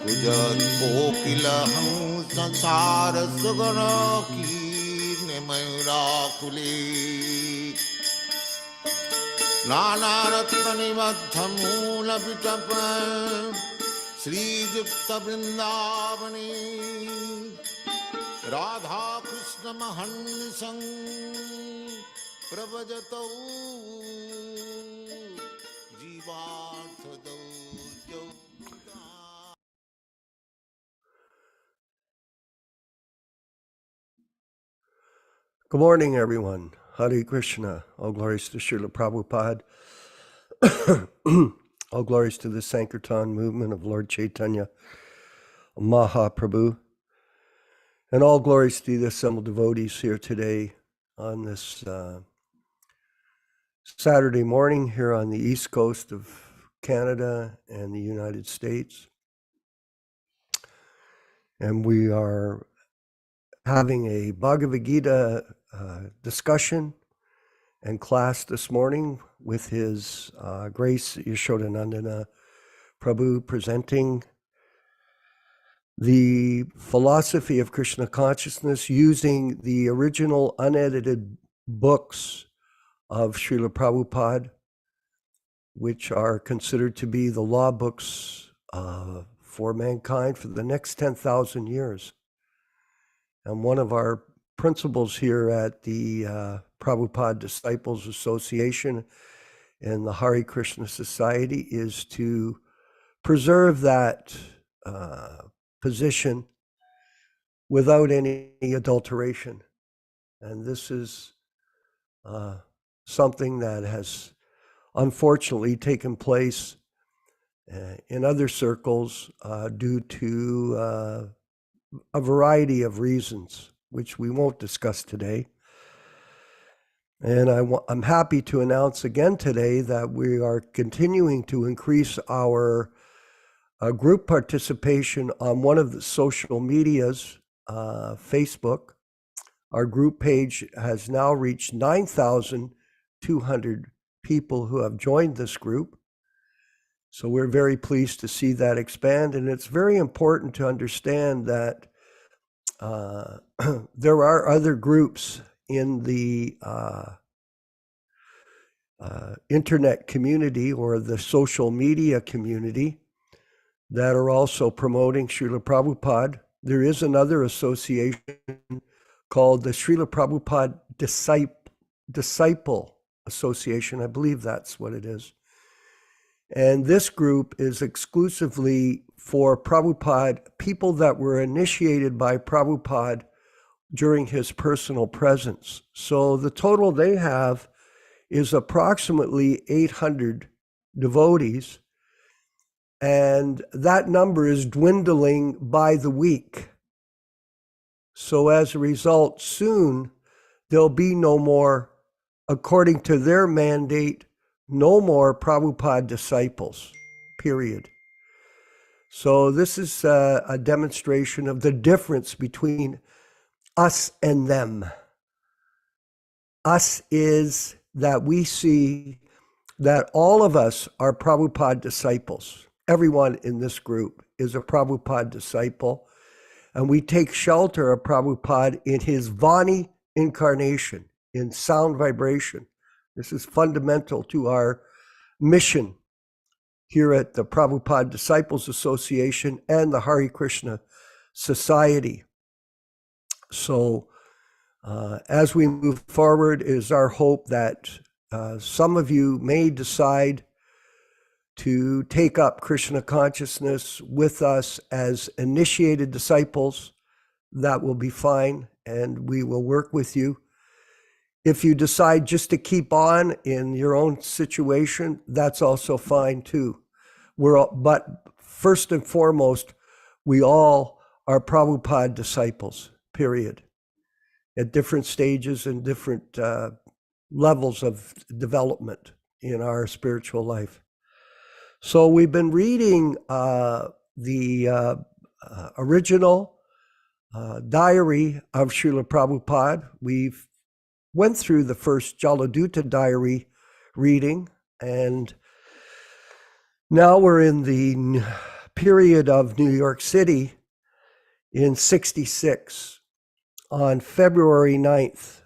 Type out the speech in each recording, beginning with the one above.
Kujat kokilaham sansara sugana ki mayura kuli Nana ratani madhamula pitapa Sri Jukta Vrindavani Radha Krishna Mahanisang Prabhajatau Jivarthadau Good morning, everyone. Hare Krishna. All glories to Srila Prabhupada. All glories to the Sankirtan movement of Lord Chaitanya Mahaprabhu. And all glories to the assembled devotees here today on this Saturday morning here on the east coast of Canada and the United States. And we are having a Bhagavad-gītā discussion and class this morning with His Grace Yaśodā-nandana Prabhu presenting the philosophy of Krishna Consciousness using the original unedited books of Srila Prabhupada, which are considered to be the law books for mankind for the next 10,000 years. And one of our principles here at the Prabhupada Disciples Association and the Hare Krishna Society is to preserve that position without any adulteration. And this is something that has unfortunately taken place in other circles due to a variety of reasons, which we won't discuss today. And I'm happy to announce again today that we are continuing to increase our group participation on one of the social medias, Facebook. Our group page has now reached 9,200 people who have joined this group. So we're very pleased to see that expand. And it's very important to understand that there are other groups in the internet community or the social media community that are also promoting Srila Prabhupada. There is another association called the Srila Prabhupada Disciple Association. I believe that's what it is. And this group is exclusively for Prabhupada, people that were initiated by Prabhupada during his personal presence. So the total they have is approximately 800 devotees. And that number is dwindling by the week. So as a result, soon there'll be no more, according to their mandate, no more Prabhupada disciples, period. So this is a demonstration of the difference between us and them. Us is that we see that all of us are Prabhupada disciples. Everyone in this group is a Prabhupada disciple, and we take shelter of Prabhupada in his Vani incarnation, in sound vibration. This is fundamental to our mission here at the Prabhupada Disciples Association and the Hare Krishna Society. So as we move forward, it is our hope that some of you may decide to take up Krishna consciousness with us as initiated disciples. That will be fine, and we will work with you. If you decide just to keep on in your own situation, that's also fine too. But first and foremost, we all are Prabhupada disciples, period, at different stages and different levels of development in our spiritual life. So we've been reading the original diary of Srila Prabhupada. We've went through the first Jaladutta diary reading, and now we're in the period of New York City in 66 on February 9th,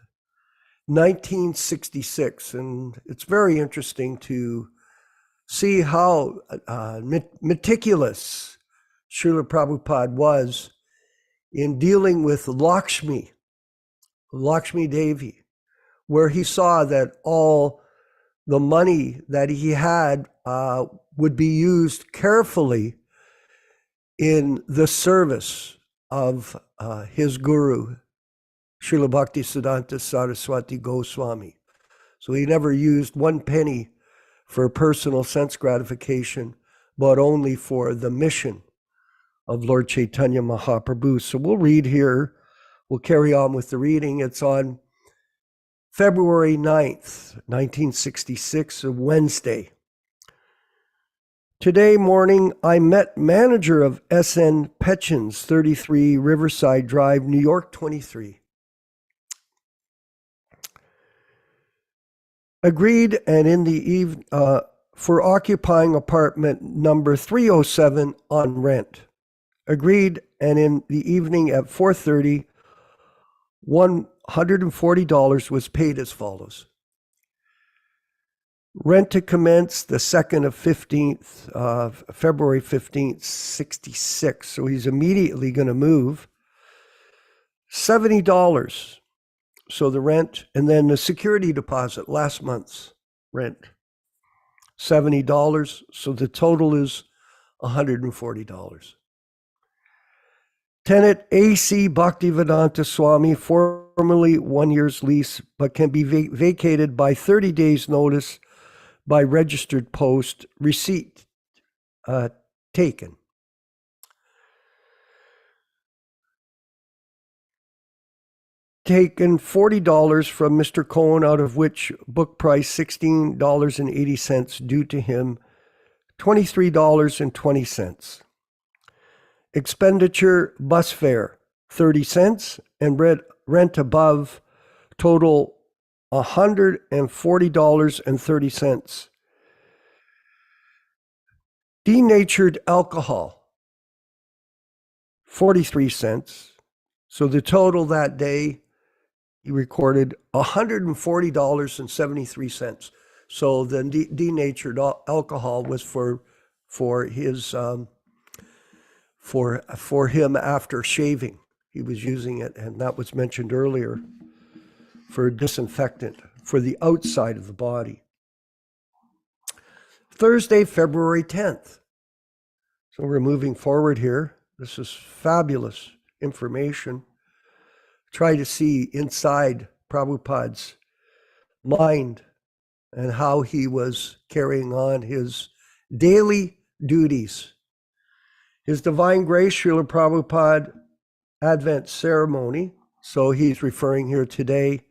1966. And it's very interesting to see how meticulous Srila Prabhupada was in dealing with Lakshmi Devi, where he saw that all the money that he had would be used carefully in the service of his guru, Srila Bhaktisiddhanta Saraswati Goswami. So he never used one penny for personal sense gratification, but only for the mission of Lord Chaitanya Mahaprabhu. So we'll read here. We'll carry on with the reading. It's on February 9th, 1966, a Wednesday. Today morning, I met manager of SN Petchins, 33 Riverside Drive, New York 23. Agreed, and in the evening, for occupying apartment number 307 on rent. Agreed, and in the evening at 4:30, $140 was paid as follows. Rent to commence the 2nd of 15th, February 15th, 66. So he's immediately going to move. $70. So the rent, and then the security deposit, last month's rent, $70. So the total is $140. Tenant A.C. Bhaktivedanta Swami, formerly 1 year's lease, but can be vacated by 30 days notice by registered post, receipt taken. Taken $40 from Mr. Cohen, out of which book price $16.80 due to him, $23.20. Expenditure bus fare, 30 cents, and rent above, total $140.30. Denatured alcohol, 43 cents. So the total that day, he recorded $140.73. So the denatured alcohol was for his for him after shaving. He was using it, and that was mentioned earlier, for a disinfectant for the outside of the body. Thursday, February 10th. So we're moving forward here. This is fabulous information. Try to see inside Prabhupada's mind and how he was carrying on his daily duties. His Divine Grace, Srila Prabhupada Advent Ceremony. So he's referring here today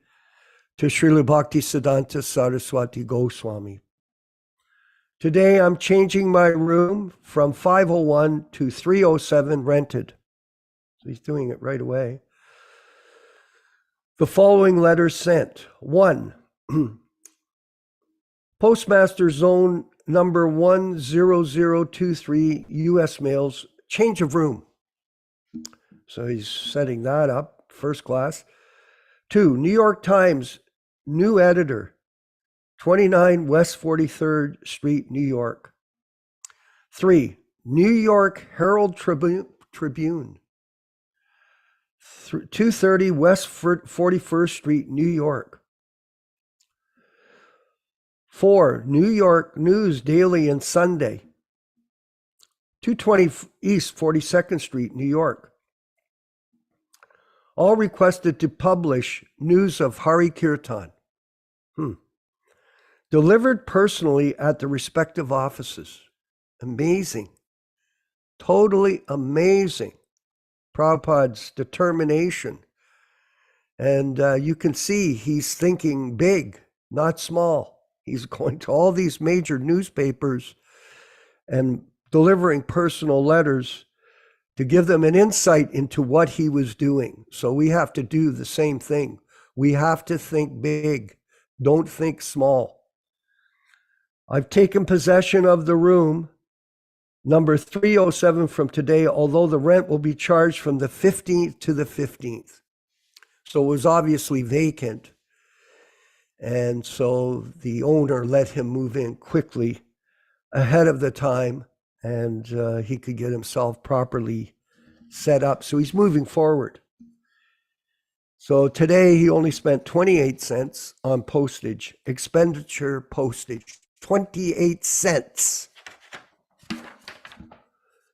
to Srila Bhaktisiddhanta Saraswati Goswami. Today I'm changing my room from 501 to 307 rented. So he's doing it right away. The following letters sent. 1. Postmaster Zone number 10023, U.S. Mails, change of room. So he's setting that up, first class. 2, New York Times, new editor, 29 West 43rd Street, New York. 3, New York Herald Tribune, 230 West 41st Street, New York. 4, New York News Daily and Sunday, 220 East 42nd Street, New York. All requested to publish news of Hare Kirtan. Delivered personally at the respective offices. Amazing. Totally amazing. Prabhupada's determination. And you can see he's thinking big, not small. He's going to all these major newspapers and delivering personal letters to give them an insight into what he was doing. So we have to do the same thing. We have to think big. Don't think small. I've taken possession of the room Number 307 from today, although the rent will be charged from the 15th to the 15th. So it was obviously vacant. And so the owner let him move in quickly ahead of the time, and he could get himself properly set up. So he's moving forward. So today he only spent 28 cents on postage, expenditure postage, 28 cents.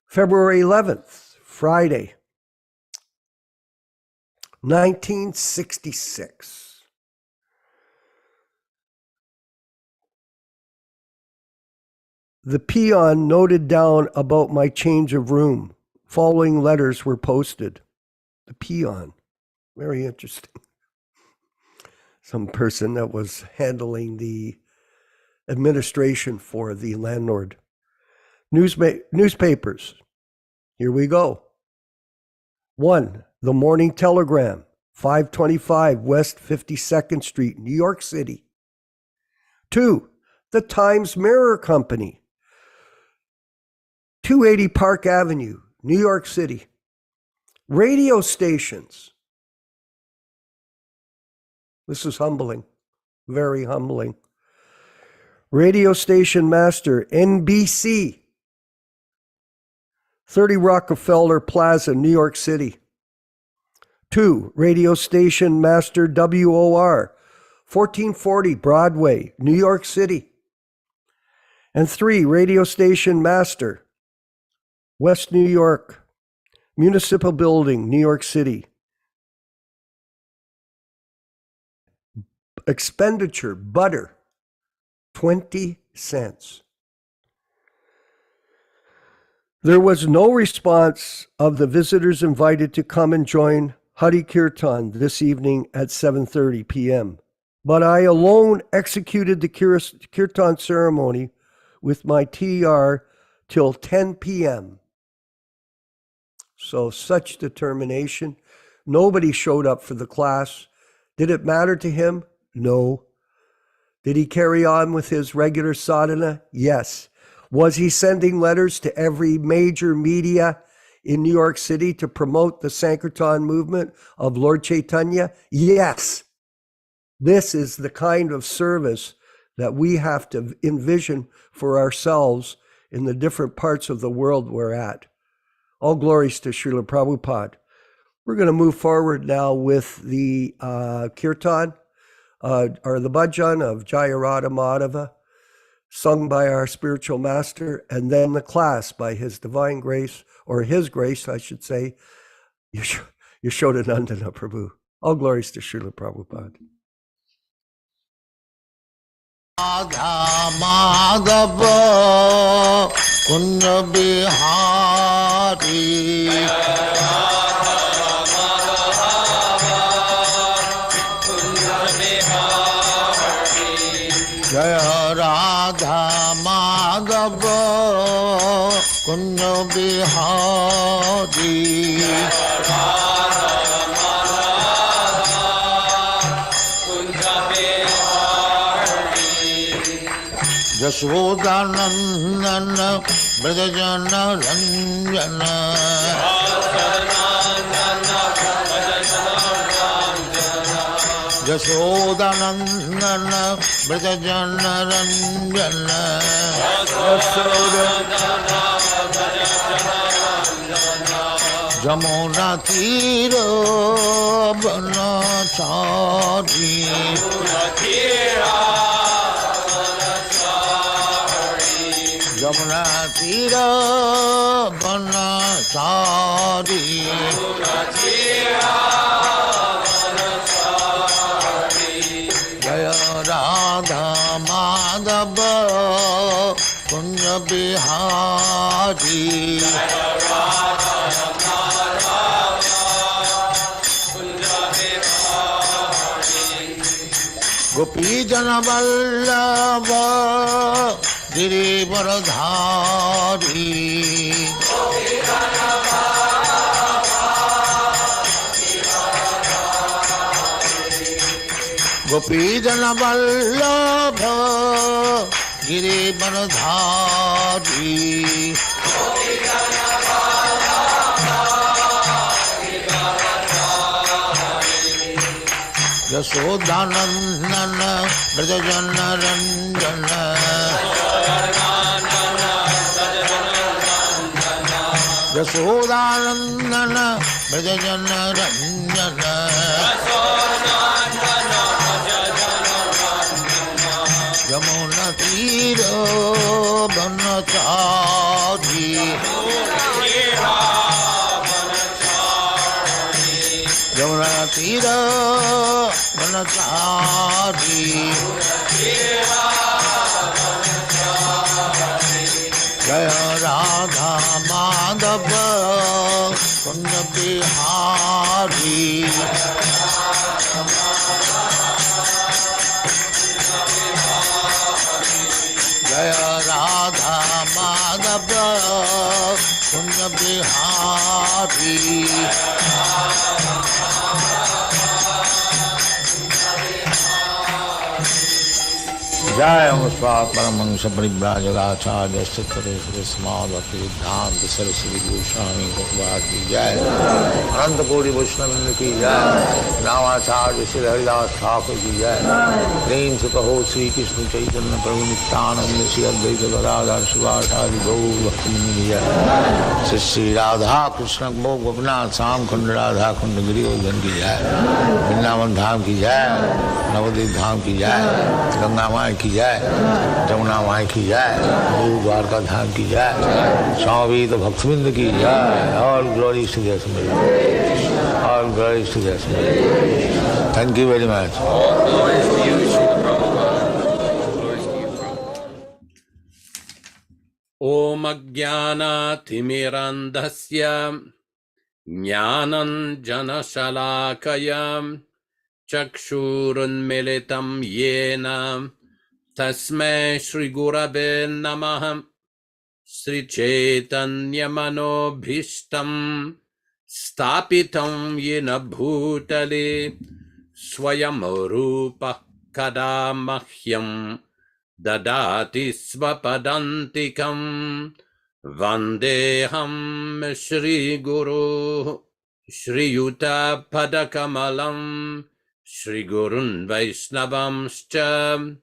February 11th, Friday, 1966. The peon noted down about my change of room. Following letters were posted. The peon, very interesting. Some person that was handling the administration for the landlord. Newspapers. Here we go. 1. The Morning Telegram, 525 West 52nd Street, New York City. 2. The Times Mirror Company, 280 Park Avenue, New York City. Radio stations. This is humbling, very humbling. Radio station master, NBC, 30 Rockefeller Plaza, New York City. 2. Radio station master, WOR, 1440 Broadway, New York City. And 3. Radio station master, West New York, Municipal Building, New York City. Expenditure, butter, 20 cents. There was no response of the visitors invited to come and join Hare Kirtan this evening at 7:30 p.m. But I alone executed the Kirtan ceremony with my TR till 10 p.m. So such determination. Nobody showed up for the class. Did it matter to him? No. Did he carry on with his regular sadhana? Yes. Was he sending letters to every major media in New York City to promote the Sankirtan movement of Lord Chaitanya? Yes. This is the kind of service that we have to envision for ourselves in the different parts of the world we're at. All glories to Srila Prabhupada. We're going to move forward now with the Kirtan, or the bhajan of Jaya Radha Madhava, sung by our spiritual master, and then the class by His Divine Grace, or His Grace, I should say, Yaśodā-nandana Prabhu. All glories to Srila Prabhupada. Radha Madhava Kunja Bihari Jaya Radha Madhava Kunja Bihari Yaśodā-nandana Brajana Ranjana Yaśodā-nandana Brajana Ranjana Jamuna Tira Banachari Jamuna Tira Banachari Jaya Radha Madhava Kunja Bihari Gopi Jana Vallabha Girivaradhari Gopi Jana Vallabha Girivaradhari Yaśodā-nandana Dāsa Yaśodā-nandana Dāsa Yamunatira Banachari Yamunatira Banachari Jaya Radha Madhava Kunda Bihari Jaya Radha Madhava Kunda Bihari Jaya Muspat Paramahansa Parivrajaga-Acārya Sthitare Srimad Bhaktivedanta Saraswati Goswami Prabhupada ki Jai Ananta Koti Vaishnava ki Jai Nāma-Acārya Sri Haridas Thakur ki Jai Prem se kaho Sri Krishna Chaitanya Prabhu Nityananda Sri Advaita Gadadhar Sivasari Gaur Bhaktamani ki Jai Sri Radha Krishna Mokh Gopinath Sam Khund Radha Khund Giridharan ki Jai Vrindavan Dham ki Jai Navadvip Dham ki Jai Ganga Mai ki Jai, Jamuna Mai ki Jai, Guru Dwarka Dham ki Jai, Swami Bhaktivedanta ki Jai, all glories to their Swami. All glories to their Swami. Thank you very much. All glories to you, Srila Prabhupada. Glories to you, Prabhupada. Om Ajnana Timirandhasya Jnanan Janashalakaya Chakshurunmilitam Yena Tasmai Shri Gurave Namaha Sri Chaitanya Manobhishtam Stapitam Yena Bhutale Swayam Rupa Kadamahyam Dadati Svapadantikam Vandeham Shri Guru Shri Yuta Padakamalam Shri Gurun Vaishnavamscha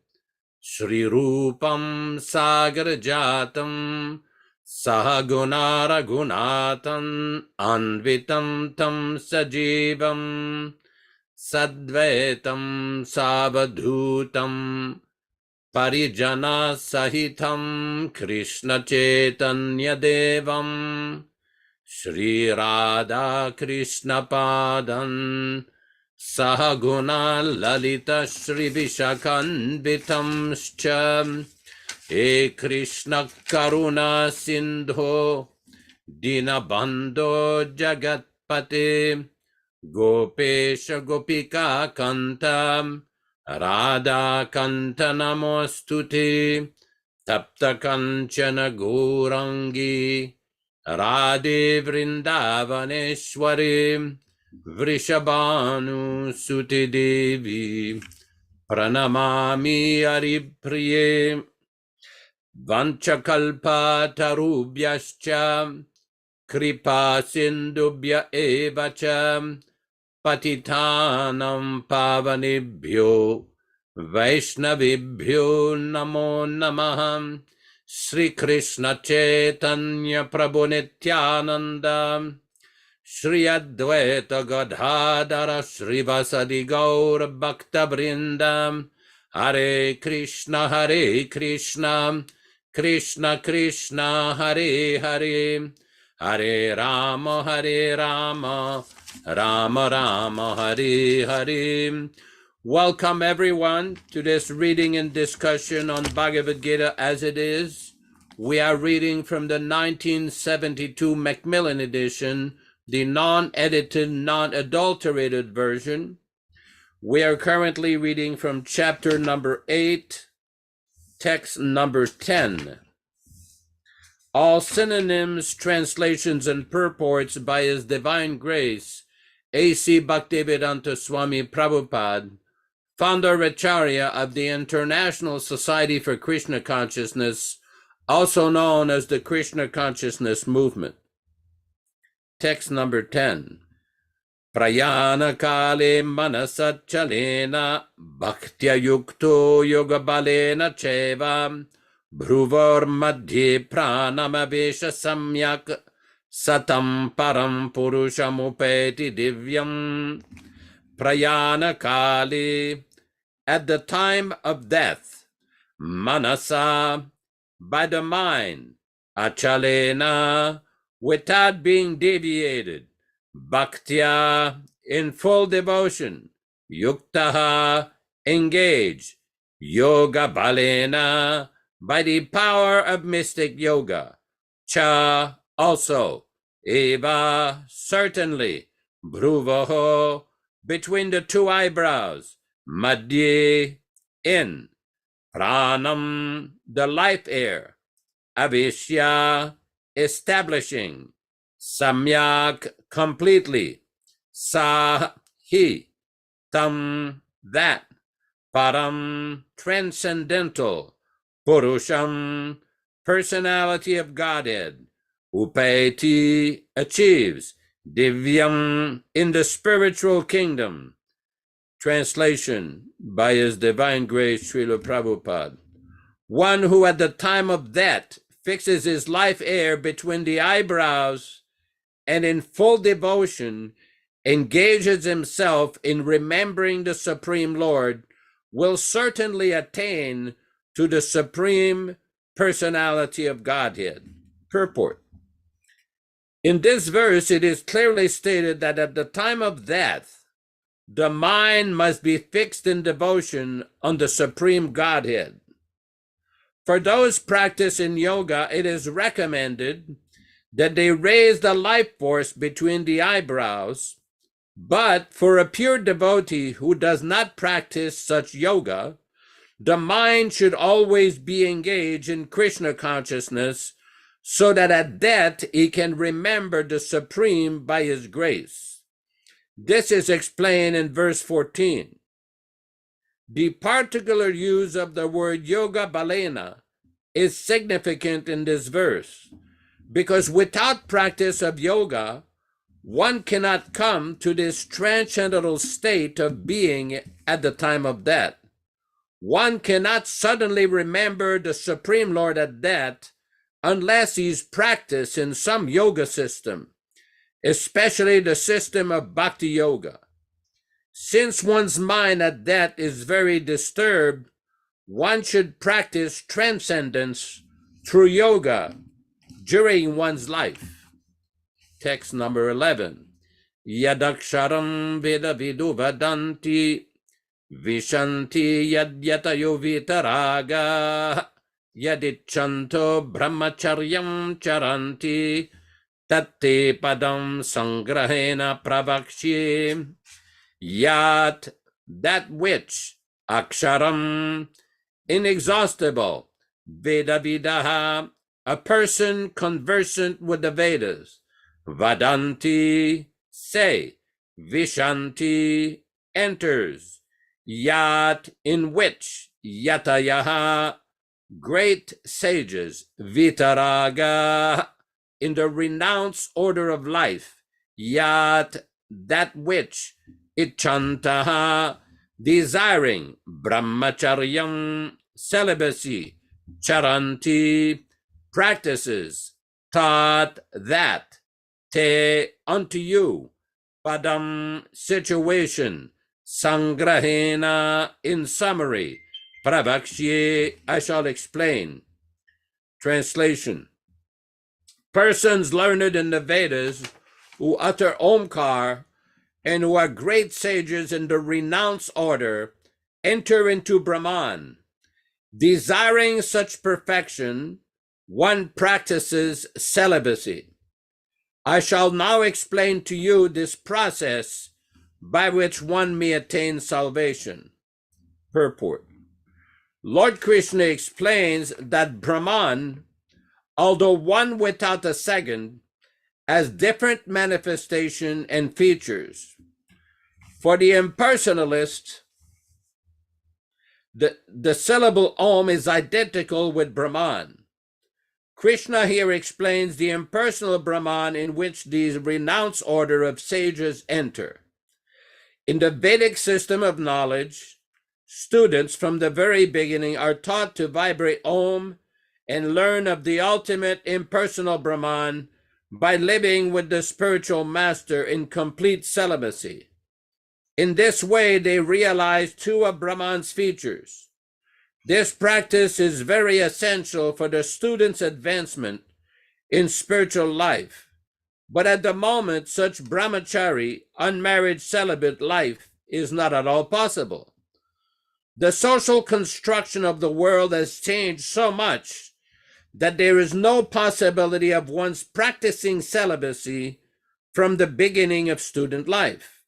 Shri Rupam Sagar Jatam Sahaguna Raghunatan Anvitam Tam Sajivam Sadvaitam Savadhutam Parijana Sahitam Krishna Chaitanya Devam Shri Radha Krishna Padan Sahaguna Lalita Shri Vishakanvitam Shcha E Krishna Karuna Sindho Dinabandho Jagatpate Gopesha Gopika Kantam Radha Kanta Namostute Tapta Kanchana Gourangi Radhe Vrindavaneshwari Vrishabhanu Suti Devi Pranamami Haripriye Vanchakalpa Tarubhyascha Kripa Sindubhya Evacha Patitanam Pavanibhyo Vaishnavibhyo Namo Namaha Sri Krishna Chaitanya Prabhu Nityananda Shri Advaita Gadadhara Shri Vasadi Gaur Bhakta Vrindam Hare Krishna Krishna Krishna Hare Hare Hare Rama Rama Rama Hare Hare. Welcome everyone to this reading and discussion on Bhagavad-gītā As It Is. We are reading from the 1972 Macmillan edition, the non-edited, non-adulterated version. We are currently reading from chapter number 8, text number 10. All synonyms, translations, and purports by His Divine Grace A.C. Bhaktivedanta Swami Prabhupāda, Founder-Ācārya of the International Society for Krishna Consciousness, also known as the Krishna Consciousness Movement. Text number 10. Prayana kale manasachalena bhaktya yukto yoga balena cheva bhruvor madhye pranamavesha samyak satam param purusham divyam. Prayana kale, at the time of death, manasa, by the mind, achalena, without being deviated, bhaktya, in full devotion, yuktaha, engaged, yoga balena, by the power of mystic yoga, cha, also, eva, certainly, bhruvaho, between the two eyebrows, madhye, in, pranam, the life air, avishya, establishing, samyak, completely, sa, he, tam, that, param, transcendental, purusham, personality of Godhead, upeti, achieves, divyam, in the spiritual kingdom. Translation by His Divine Grace Srila Prabhupada. One who at the time of death fixes his life air between the eyebrows and in full devotion engages himself in remembering the Supreme Lord will certainly attain to the Supreme Personality of Godhead. Purport. In this verse, it is clearly stated that at the time of death, the mind must be fixed in devotion on the Supreme Godhead. For those practicing yoga, it is recommended that they raise the life force between the eyebrows, but for a pure devotee who does not practice such yoga, the mind should always be engaged in Krishna consciousness so that at death he can remember the Supreme by His grace. This is explained in verse 14. The particular use of the word yoga balena is significant in this verse because without practice of yoga, one cannot come to this transcendental state of being at the time of death. One cannot suddenly remember the Supreme Lord at death unless he's practiced in some yoga system, especially the system of bhakti yoga. Since one's mind at death is very disturbed, one should practice transcendence through yoga during one's life. Text number 11. Yadaksharam veda vidu vadanti vishanti yadyatayo vitaraga yadichanto brahmacharyam charanti tatte padam sangrahena pravakshye. Yat, that which, aksharam, inexhaustible, veda vidaha, a person conversant with the Vedas, vadanti, say, vishanti, enters, yat, in which, yatayaha, great sages, vitaraga, in the renounced order of life, yat, that which, ichantaha, desiring, brahmacharyam, celibacy, charanti, practices, tat, that, te, unto you, padam, situation, sangrahena, in summary, pravakshye, I shall explain. Translation. Persons learned in the Vedas who utter Omkar and who are great sages in the renounced order enter into Brahman. Desiring such perfection, one practices celibacy. I shall now explain to you this process by which one may attain salvation. Purport. Lord Krishna explains that Brahman, although one without a second, has different manifestation and features. For the impersonalist, the syllable Om is identical with Brahman. Krishna here explains the impersonal Brahman in which the renounced order of sages enter. In the Vedic system of knowledge, students from the very beginning are taught to vibrate Om and learn of the ultimate impersonal Brahman by living with the spiritual master in complete celibacy. In this way, they realize two of Brahman's features. This practice is very essential for the student's advancement in spiritual life. But at the moment, such brahmachari, unmarried celibate life is not at all possible. The social construction of the world has changed so much that there is no possibility of one's practicing celibacy from the beginning of student life.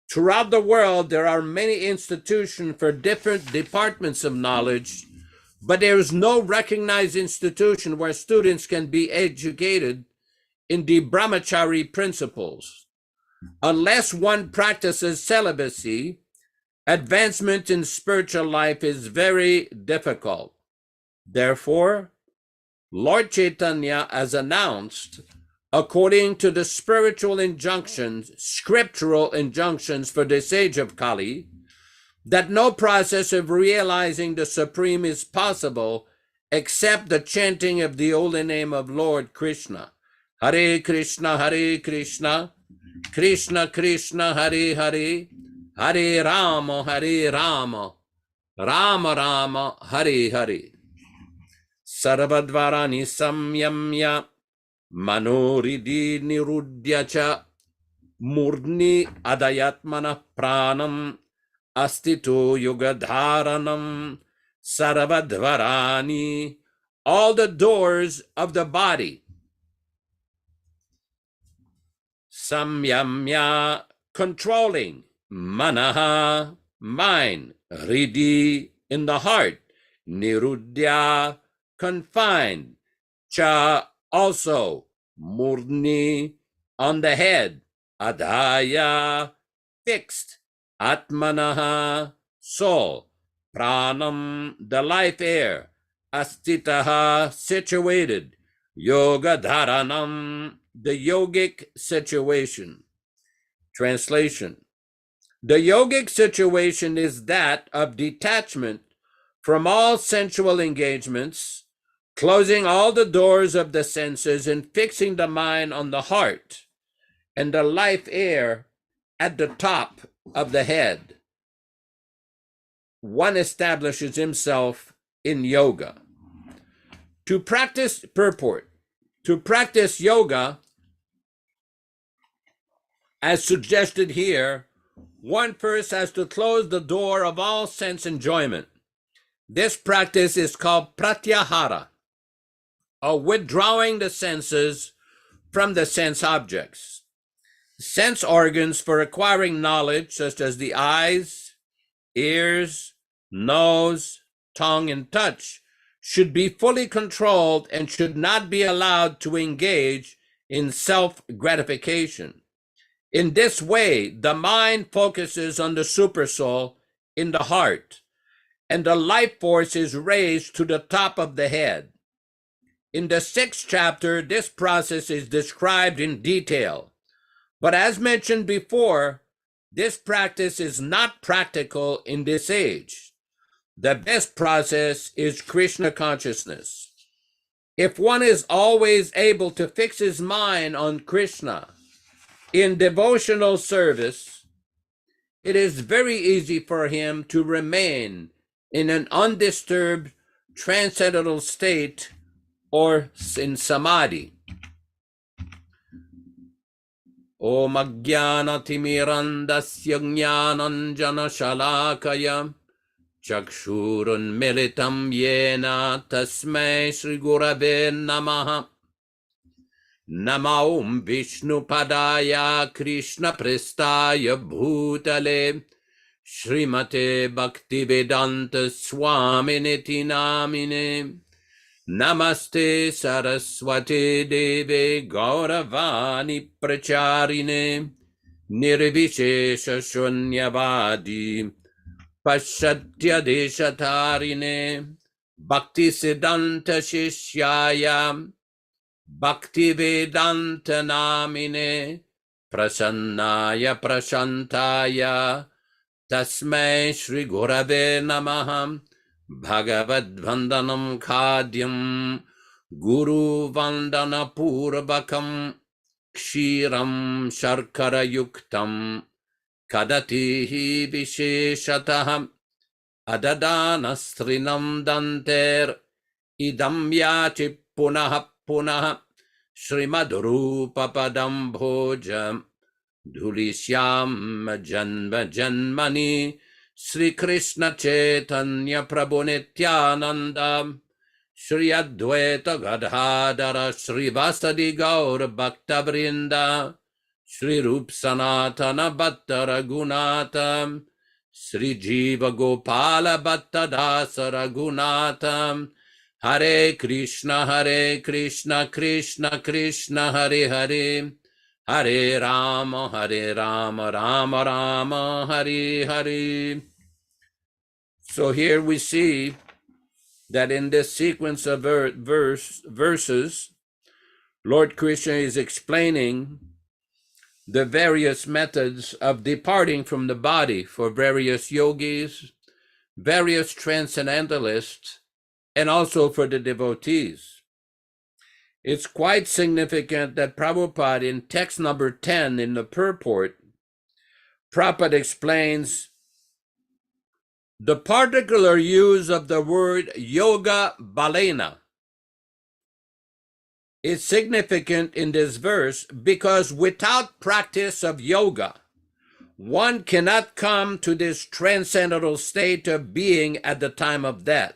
Throughout the world, there are many institutions for different departments of knowledge, but there is no recognized institution where students can be educated in the brahmachari principles. Unless one practices celibacy, advancement in spiritual life is very difficult. Therefore, Lord Chaitanya has announced, according to the spiritual injunctions, scriptural injunctions for this age of Kali, that no process of realizing the Supreme is possible except the chanting of the holy name of Lord Krishna. Hare Krishna, Hare Krishna, Krishna Krishna, Hare Hare, Hare Rama, Hare Rama, Rama Rama, Hare Hare. Sarvadvarani samyamya manoridi nirudya cha murni adayatmana pranam astito yogadharanam sarvadvarani, all the doors of the body. Samyamya, controlling. Manaha, mind. Ridi, in the heart. Nirudya, confined. Cha, also. Murni, on the head. Adhaya, fixed. Atmanaha, soul. Pranam, the life air. Astitaha, situated. Yoga dharanam, the yogic situation. Translation. The yogic situation is that of detachment from all sensual engagements, closing all the doors of the senses and fixing the mind on the heart and the life air at the top of the head. One establishes himself in yoga. To practice purport. To practice yoga, as suggested here, one first has to close the door of all sense enjoyment. This practice is called pratyahara, or withdrawing the senses from the sense objects. Sense organs for acquiring knowledge, such as the eyes, ears, nose, tongue, and touch, should be fully controlled and should not be allowed to engage in self-gratification. In this way, the mind focuses on the supersoul in the heart, and the life force is raised to the top of the head. In the 6th chapter, this process is described in detail. But as mentioned before, this practice is not practical in this age. The best process is Krishna consciousness. If one is always able to fix his mind on Krishna in devotional service, it is very easy for him to remain in an undisturbed transcendental state or in samadhi. Om Ajnana Timirandasya Jnananjana Shalakaya Chakshurun Militam Yena Tasmai Shri Gurave Namaha. Namo Vishnu Padaya Krishna Prestaya Bhutale Srimate Bhaktivedanta Swami Namine. Namaste Saraswati Deve Gauravani Pracharine Nirvishesha Shunyavadi Pashatya Deshatarine Bhakti Siddhanta Shishyaya Bhaktivedanta Namine Prasannaya Prashantaya Tasmai Shri Gurave Namaha Bhagavad-vandanam Khadyam Guru Vandana Purvakam Kshiram Sharkara Yuktam Kadatihi Visheshataham Adadana Danter Idam Yachi Punaha Punaha Srimadrupapadam Bhojam Dhulishyam Janma Janmani Sri Krishna Chaitanya Prabhu Nityananda Shri Advaita Gadadhara Shri Vasadi Gaur Bhaktavrinda Shri Rup Sanatana Bhatta Raghunatha Sri Jiva Gopala Bhatta Dasa Raghunatha Hare Krishna Krishna Krishna Hare Hare Hare Rama Rama Rama Hare Hare. So here we see that in this sequence of verses, Lord Krishna is explaining the various methods of departing from the body for various yogis, various transcendentalists, and also for the devotees. It's quite significant that Prabhupada, in text number 10 in the purport, Prabhupada explains the particular use of the word yoga balena is significant in this verse because without practice of yoga, one cannot come to this transcendental state of being at the time of death.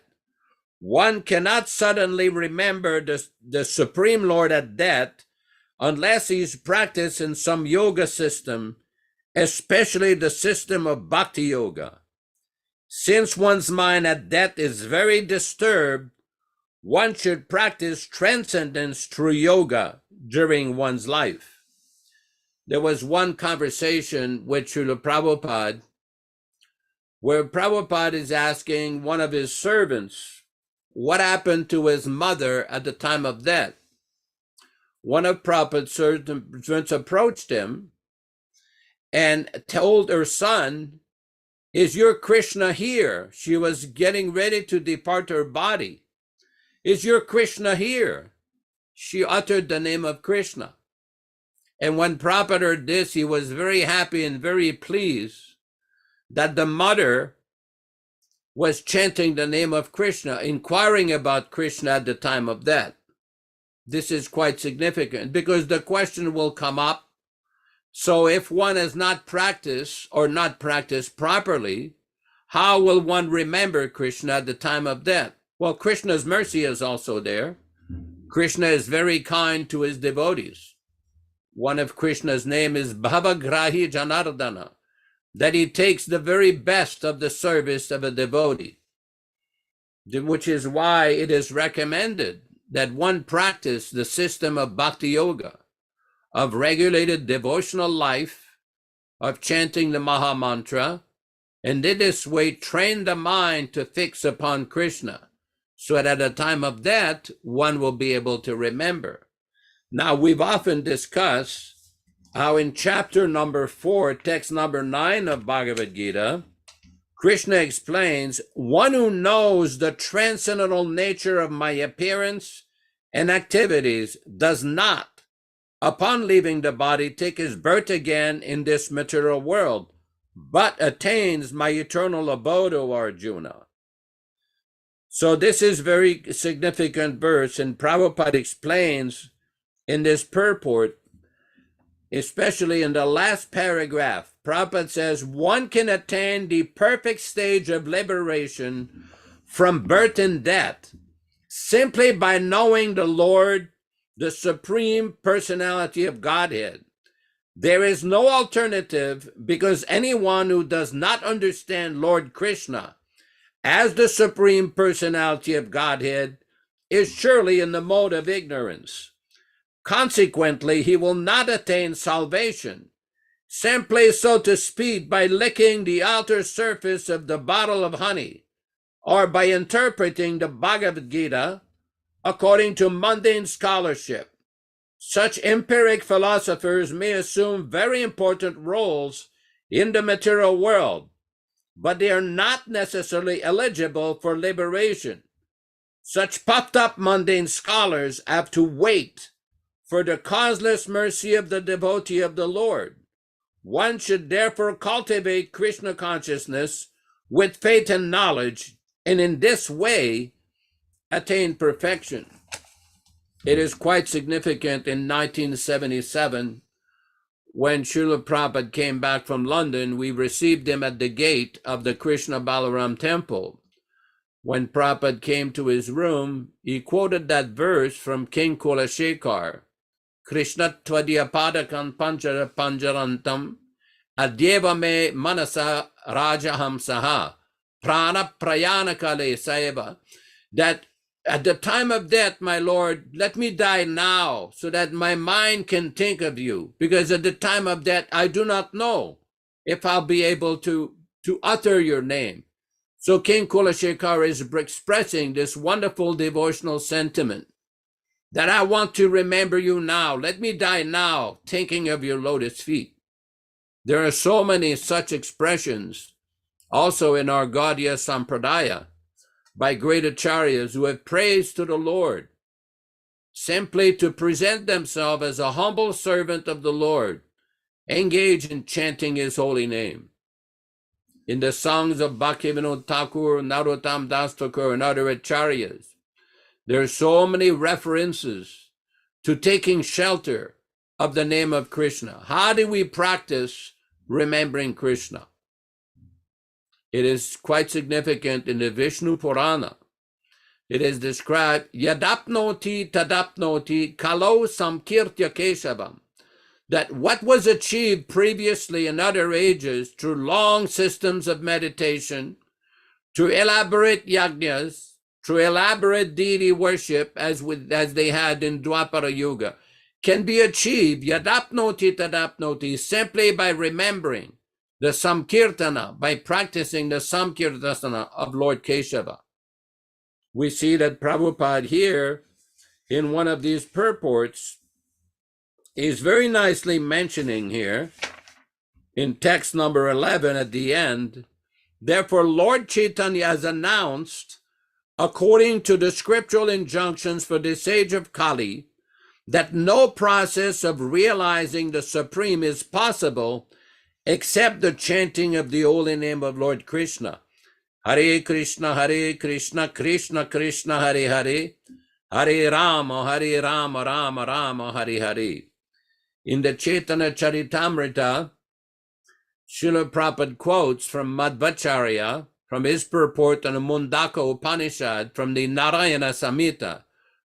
One cannot suddenly remember the Supreme Lord at death unless he's practiced in some yoga system, especially the system of Bhakti Yoga. Since one's mind at death is very disturbed, one should practice transcendence through yoga during one's life. There was one conversation with Srila Prabhupada where Prabhupada is asking one of his servants what happened to his mother at the time of death. One of Prabhupada's servants approached him and told her son, "Is your Krishna here?" She was getting ready to depart her body. "Is your Krishna here?" She uttered the name of Krishna. And when Prabhupada heard this, he was very happy and very pleased that the mother was chanting the name of Krishna, inquiring about Krishna at the time of death. This is quite significant because the question will come up. So if one has not practiced or not practiced properly, how will one remember Krishna at the time of death? Well, Krishna's mercy is also there. Krishna is very kind to his devotees. One of Krishna's name is Bhavagrahi Janardana, that he takes the very best of the service of a devotee, which is why it is recommended that one practice the system of Bhakti Yoga, of regulated devotional life, of chanting the Maha Mantra, and in this way train the mind to fix upon Krishna, so that at the time of death, one will be able to remember. Now, we've often discussed how in chapter number 4, text number 9 of Bhagavad-gītā, Krishna explains, one who knows the transcendental nature of my appearance and activities does not, upon leaving the body, take his birth again in this material world, but attains my eternal abode, O Arjuna. So this is very significant verse, and Prabhupada explains in this purport, especially in the last paragraph, Prabhupada says, one can attain the perfect stage of liberation from birth and death simply by knowing the Lord, the Supreme Personality of Godhead. There is no alternative, because anyone who does not understand Lord Krishna as the Supreme Personality of Godhead is surely in the mode of ignorance. Consequently, he will not attain salvation, simply, so to speak, by licking the outer surface of the bottle of honey, or by interpreting the Bhagavad-gītā according to mundane scholarship. Such empiric philosophers may assume very important roles in the material world, but they are not necessarily eligible for liberation. Such puffed-up mundane scholars have to wait for the causeless mercy of the devotee of the Lord. One should therefore cultivate Krishna consciousness with faith and knowledge, and in this way attain perfection. It is quite significant in 1977, when Srila Prabhupada came back from London, we received him at the gate of the Krishna Balaram temple. When Prabhupada came to his room, he quoted that verse from King Kulashekar, Krishna Tvadyapadakam Panchara Panjarantam Adyeva me Manasa Rajahamsaha Prana Prayanakale Saeva, that at the time of death, my Lord, let me die now so that my mind can think of you, because at the time of death, I do not know if I'll be able to utter your name. So King Kulashekar is expressing this wonderful devotional sentiment that I want to remember you now. Let me die now, thinking of your lotus feet. There are so many such expressions also in our Gaudiya Sampradaya by great acharyas who have praised to the Lord, simply to present themselves as a humble servant of the Lord, engaged in chanting his holy name. In the songs of Bhaktivedanta Thakur, Narottam Das Thakur, and other acharyas, there are so many references to taking shelter of the name of Krishna. How do we practice remembering Krishna? It is quite significant in the Vishnu Purana. It is described, Yadapnoti tadapnoti kalo samkirtya keshavam, that what was achieved previously in other ages through long systems of meditation, through elaborate yajnas, through elaborate deity worship, as they had in Dwapara Yuga, can be achieved, Yadapnoti tadapnoti, simply by remembering the Samkirtana, by practicing the Samkirtana of Lord Keshava. We see that Prabhupada here, in one of these purports, is very nicely mentioning here, in text number 11 at the end, therefore Lord Chaitanya has announced, according to the scriptural injunctions for this age of Kali, that no process of realizing the Supreme is possible except the chanting of the holy name of Lord Krishna. Hare Krishna, Krishna Krishna, Hare Hare, Hare Rama, Rama Rama, Hare Hare. In the Chaitanya Charitamrita, Srila Prabhupada quotes from Madhvacharya, from his purport on the Mundaka Upanishad, from the Narayana Samhita,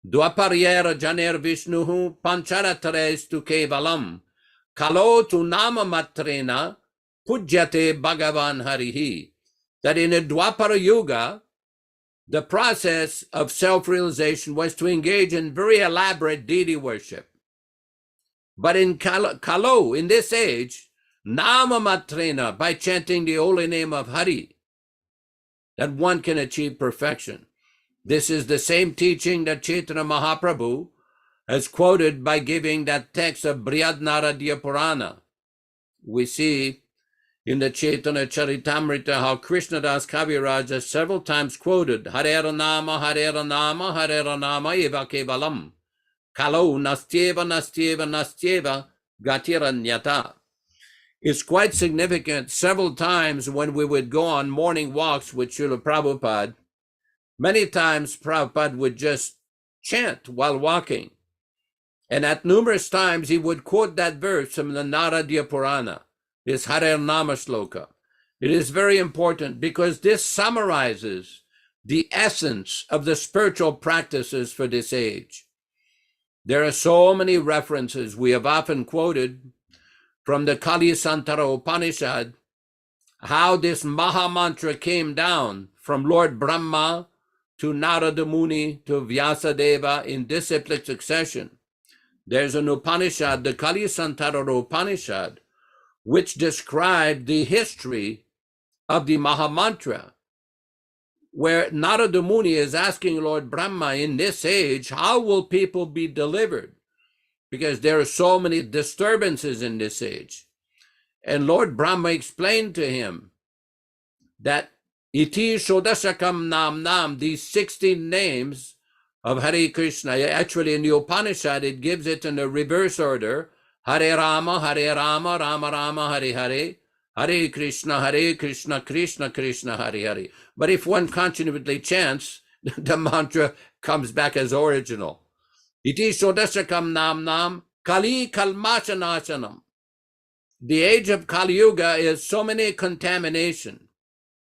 Dwaparyera Janer Vishnuhu Pancharatare Stu Kevalam, Kalo tu nama matrena pujyate Bhagavan Harihi. That in the Dwapara Yuga, the process of self-realization was to engage in very elaborate deity worship. But in Kalo, in this age, nama matrena, by chanting the holy name of Hari, that one can achieve perfection. This is the same teaching that Chaitanya Mahaprabhu has quoted by giving that text of Brihad Naradiya Purana. We see in the Chaitanya Charitamrita how Krishnadas Kaviraj has several times quoted Hare Nama, Hare Nama, Hare Nama eva kevalam, Kalo nastyeva, nastyeva, nastyeva, gatiranyata. It's quite significant. Several times when we would go on morning walks with Srila Prabhupada, many times Prabhupada would just chant while walking. And at numerous times he would quote that verse from the Naradiya Purana, this Hare Nama Shloka. It is very important because this summarizes the essence of the spiritual practices for this age. There are so many references we have often quoted from the Kali Santara Upanishad, how this Maha Mantra came down from Lord Brahma to Narada Muni to Vyasadeva in disciplic succession. There's an Upanishad, the Kali Santara Upanishad, which described the history of the Maha Mantra, where Narada Muni is asking Lord Brahma, in this age, how will people be delivered? because there are so many disturbances in this age. And Lord Brahma explained to him that iti shodashakam nam nam, these 16 names of Hare Krishna, actually in the Upanishad, it gives it in a reverse order. Hare Rama, Rama Rama, Hare Hare, Hare Krishna, Krishna Krishna, Hare Hare. But if one continually chants, the mantra comes back as original. Iti shodashakam nam nam, kali kalmashanashanam. The age of Kali Yuga is so many contamination.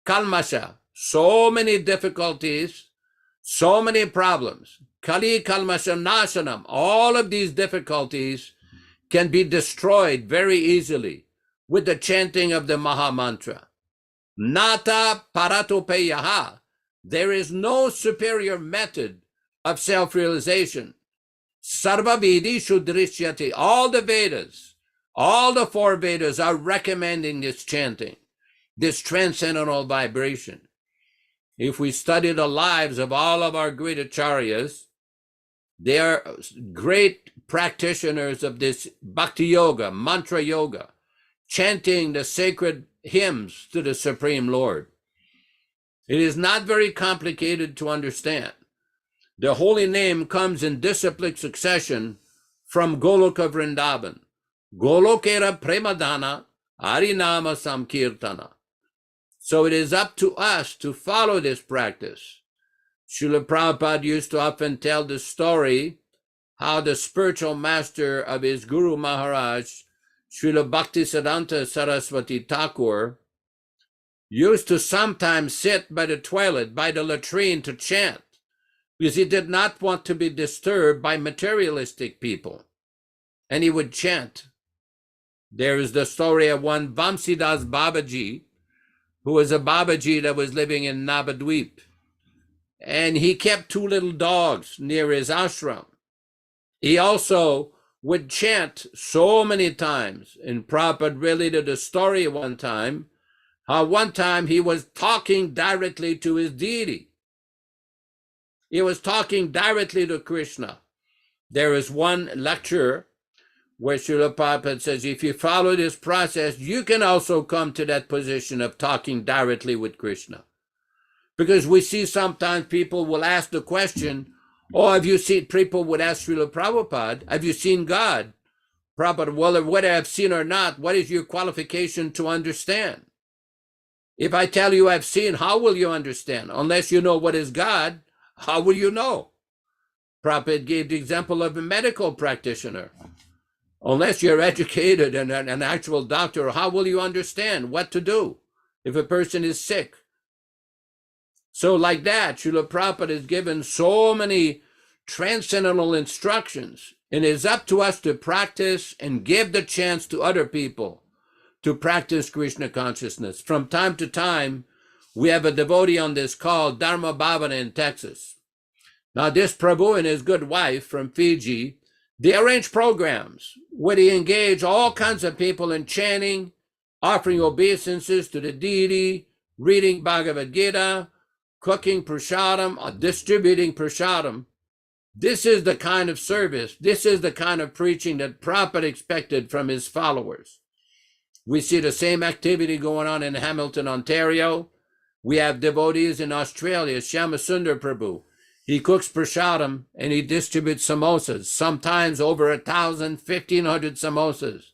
Kalmasha, so many difficulties, so many problems. Kali kalmasha nashanam, all of these difficulties can be destroyed very easily with the chanting of the Maha Mantra. Nata paratopeyaha, there is no superior method of self-realization. Sarva Vedi Shudrishyati, all the Vedas, all the 4 Vedas are recommending this chanting, this transcendental vibration. If we study the lives of all of our great acharyas, they are great practitioners of this bhakti yoga, mantra yoga, chanting the sacred hymns to the Supreme Lord. It is not very complicated to understand. The holy name comes in disciplic succession from Goloka Vrindavan. Golokera Premadana Harinama Samkirtana. So it is up to us to follow this practice. Srila Prabhupada used to often tell the story how the spiritual master of his Guru Maharaj, Srila Bhaktisiddhanta Saraswati Thakur, used to sometimes sit by the toilet, by the latrine to chant, because he did not want to be disturbed by materialistic people. And he would chant. There is the story of one Vamsidas Babaji, who was a Babaji that was living in Navadvip. And he kept 2 little dogs near his ashram. He also would chant so many times. And Prabhupada related a story one time, how one time he was talking directly to his deity. He was talking directly to Krishna. There is one lecture where Srila Prabhupada says, if you follow this process, you can also come to that position of talking directly with Krishna. Because we see sometimes people will ask the question, oh, have you seen, people would ask Srila Prabhupada, have you seen God? Prabhupada, well, whether I've seen or not, what is your qualification to understand? If I tell you I've seen, how will you understand? Unless you know what is God, how will you know? Prabhupada gave the example of a medical practitioner. Unless you're educated and an actual doctor, how will you understand what to do if a person is sick? So like that, Srila Prabhupada has given so many transcendental instructions, and it's up to us to practice and give the chance to other people to practice Krishna consciousness. From time to time, we have a devotee on this call, Dharma Bhavana in Texas. Now this Prabhu and his good wife from Fiji, they arrange programs where they engage all kinds of people in chanting, offering obeisances to the deity, reading Bhagavad-gītā, cooking prasadam, distributing prasadam. This is the kind of service, this is the kind of preaching that Prabhupada expected from his followers. We see the same activity going on in Hamilton, Ontario. We have devotees in Australia, Shyamasundar Prabhu. He cooks prasadam and he distributes samosas, sometimes over 1,000, 1,500 samosas.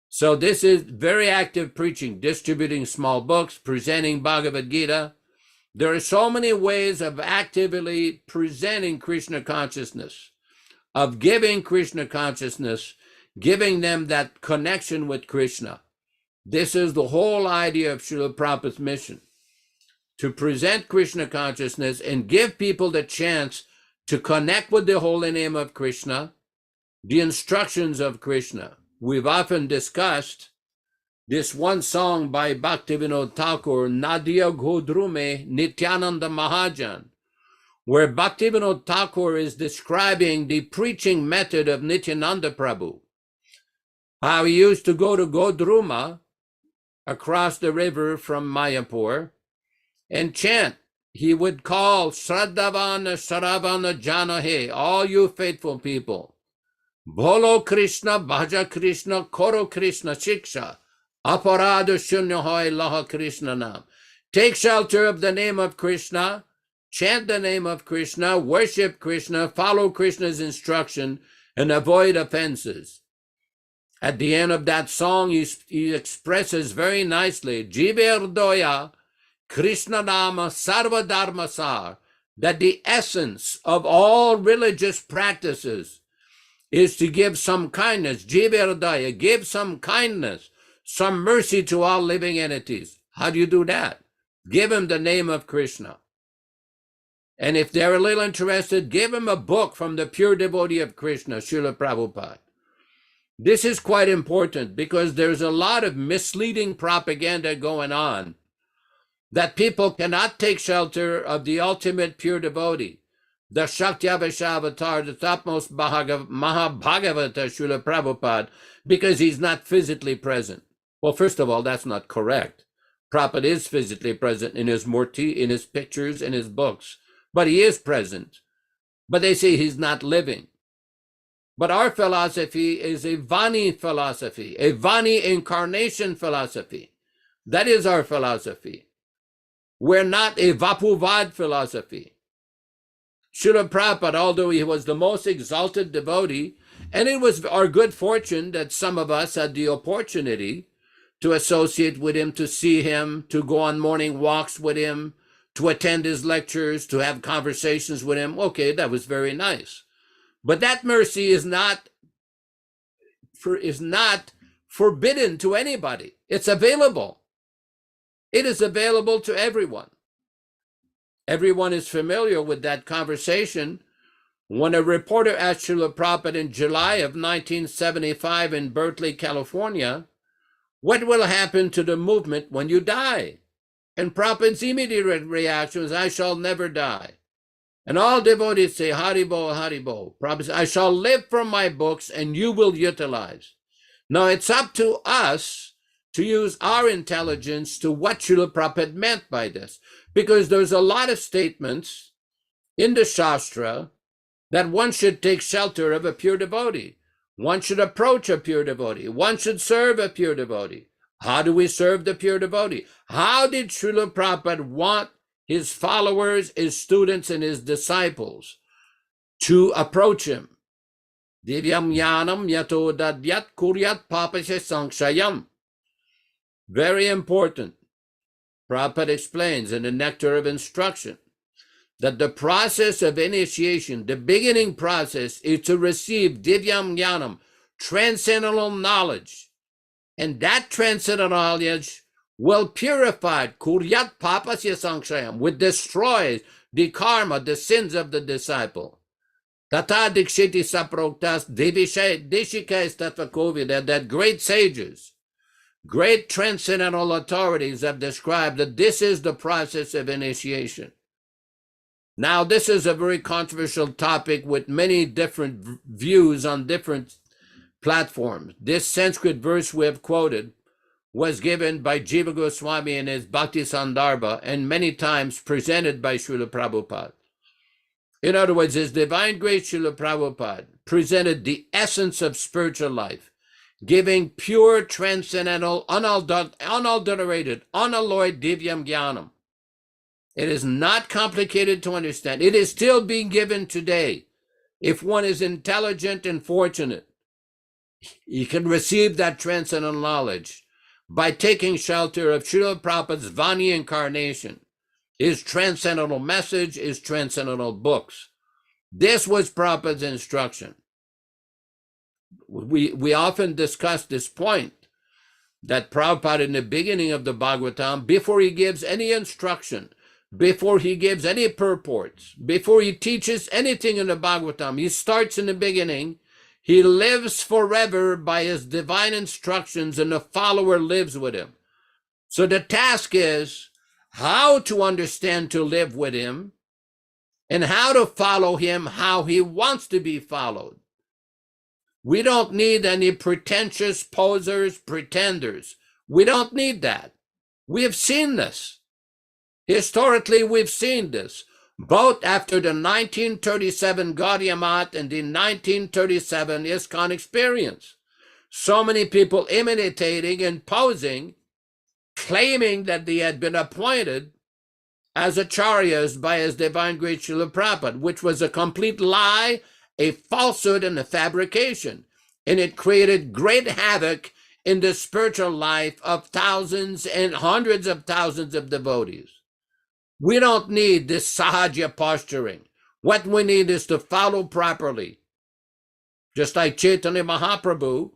So this is very active preaching, distributing small books, presenting Bhagavad-gītā. There are so many ways of actively presenting Krishna consciousness, of giving Krishna consciousness, giving them that connection with Krishna. This is the whole idea of Srila Prabhupada's mission, to present Krishna consciousness and give people the chance to connect with the holy name of Krishna, the instructions of Krishna. We've often discussed this one song by Bhaktivedanta Thakur, Nadia Godrume Nityananda Mahajan, where Bhaktivedanta Thakur is describing the preaching method of Nityananda Prabhu. How he used to go to Godruma across the river from Mayapur and chant. He would call Shraddhavana Saravana Janahe, all you faithful people. Bholo Krishna, Bhaja Krishna, Koro Krishna Shiksha, Aparada Shunya Hoy Laha Krishna Nam. Take shelter of the name of Krishna, chant the name of Krishna, worship Krishna, follow Krishna's instruction, and avoid offenses. At the end of that song, he expresses very nicely, Jiver Doya, Krishna Nama Sarva Dharma Sar, that the essence of all religious practices is to give some kindness, Jiver Doya, give some kindness, some mercy to all living entities. How do you do that? Give them the name of Krishna. And if they're a little interested, give them a book from the pure devotee of Krishna, Srila Prabhupada. This is quite important because there's a lot of misleading propaganda going on that people cannot take shelter of the ultimate pure devotee, the Shaktya-Vaishya-avatar, the topmost Mahabhagavata, Srila Prabhupada, because he's not physically present. Well, first of all, that's not correct. Prabhupada is physically present in his murti, in his pictures, in his books, but he is present. But they say he's not living. But our philosophy is a Vani philosophy, a Vani incarnation philosophy. That is our philosophy. We're not a Vapuvad philosophy. Srila Prabhupada, although he was the most exalted devotee, and it was our good fortune that some of us had the opportunity to associate with him, to see him, to go on morning walks with him, to attend his lectures, to have conversations with him. Okay, that was very nice. But that mercy is not forbidden to anybody. It's available. It is available to everyone. Everyone is familiar with that conversation when a reporter asked Srila Prabhupada in July of 1975 in Berkeley, California, what will happen to the movement when you die? And Prabhupada's immediate reaction was, I shall never die. And all devotees say, Haribo, Haribo. Prabhupada says, I shall live from my books and you will utilize. Now it's up to us to use our intelligence to what Srila Prabhupada meant by this. Because there's a lot of statements in the Shastra that one should take shelter of a pure devotee. One should approach a pure devotee. One should serve a pure devotee. How do we serve the pure devotee? How did Srila Prabhupada want his followers, his students, and his disciples to approach him? Divyam yanam yato dadyat kuryat papasya sankshayam. Very important. Prabhupada explains in the Nectar of Instruction that the process of initiation, the beginning process, is to receive divyam yanam, transcendental knowledge. And that transcendental knowledge will purify kuryat papasya sankshayam, which destroys the karma, the sins of the disciple. Tata dikshiti saproktas deshikais tatvakovida, that great sages, great transcendental authorities have described that this is the process of initiation. Now, this is a very controversial topic with many different views on different platforms. This Sanskrit verse we have quoted was given by Jiva Goswami in his Bhakti Sandarbha and many times presented by Srila Prabhupada. In other words, His Divine Grace Srila Prabhupada presented the essence of spiritual life, giving pure, transcendental, unadulterated, unalloyed divyam jnanam. It is not complicated to understand. It is still being given today. If one is intelligent and fortunate, he can receive that transcendental knowledge by taking shelter of Srila Prabhupada's Vani incarnation, his transcendental message, his transcendental books. This was Prabhupada's instruction. We often discuss this point, that Prabhupada in the beginning of the Bhagavatam, before he gives any instruction, before he gives any purports, before he teaches anything in the Bhagavatam, he starts in the beginning. He lives forever by his divine instructions, and the follower lives with him. So the task is how to understand to live with him and how to follow him how he wants to be followed. We don't need any pretentious posers, pretenders. We don't need that. We have seen this. Historically, we've seen this. both after the 1937 Gaudiya Math and the 1937 ISKCON experience. So many people imitating and posing, claiming that they had been appointed as acharyas by His Divine Grace Srila Prabhupada, which was a complete lie, a falsehood, and a fabrication. And it created great havoc in the spiritual life of thousands and hundreds of thousands of devotees. We don't need this sahaja posturing. What we need is to follow properly. Just like Chaitanya Mahaprabhu,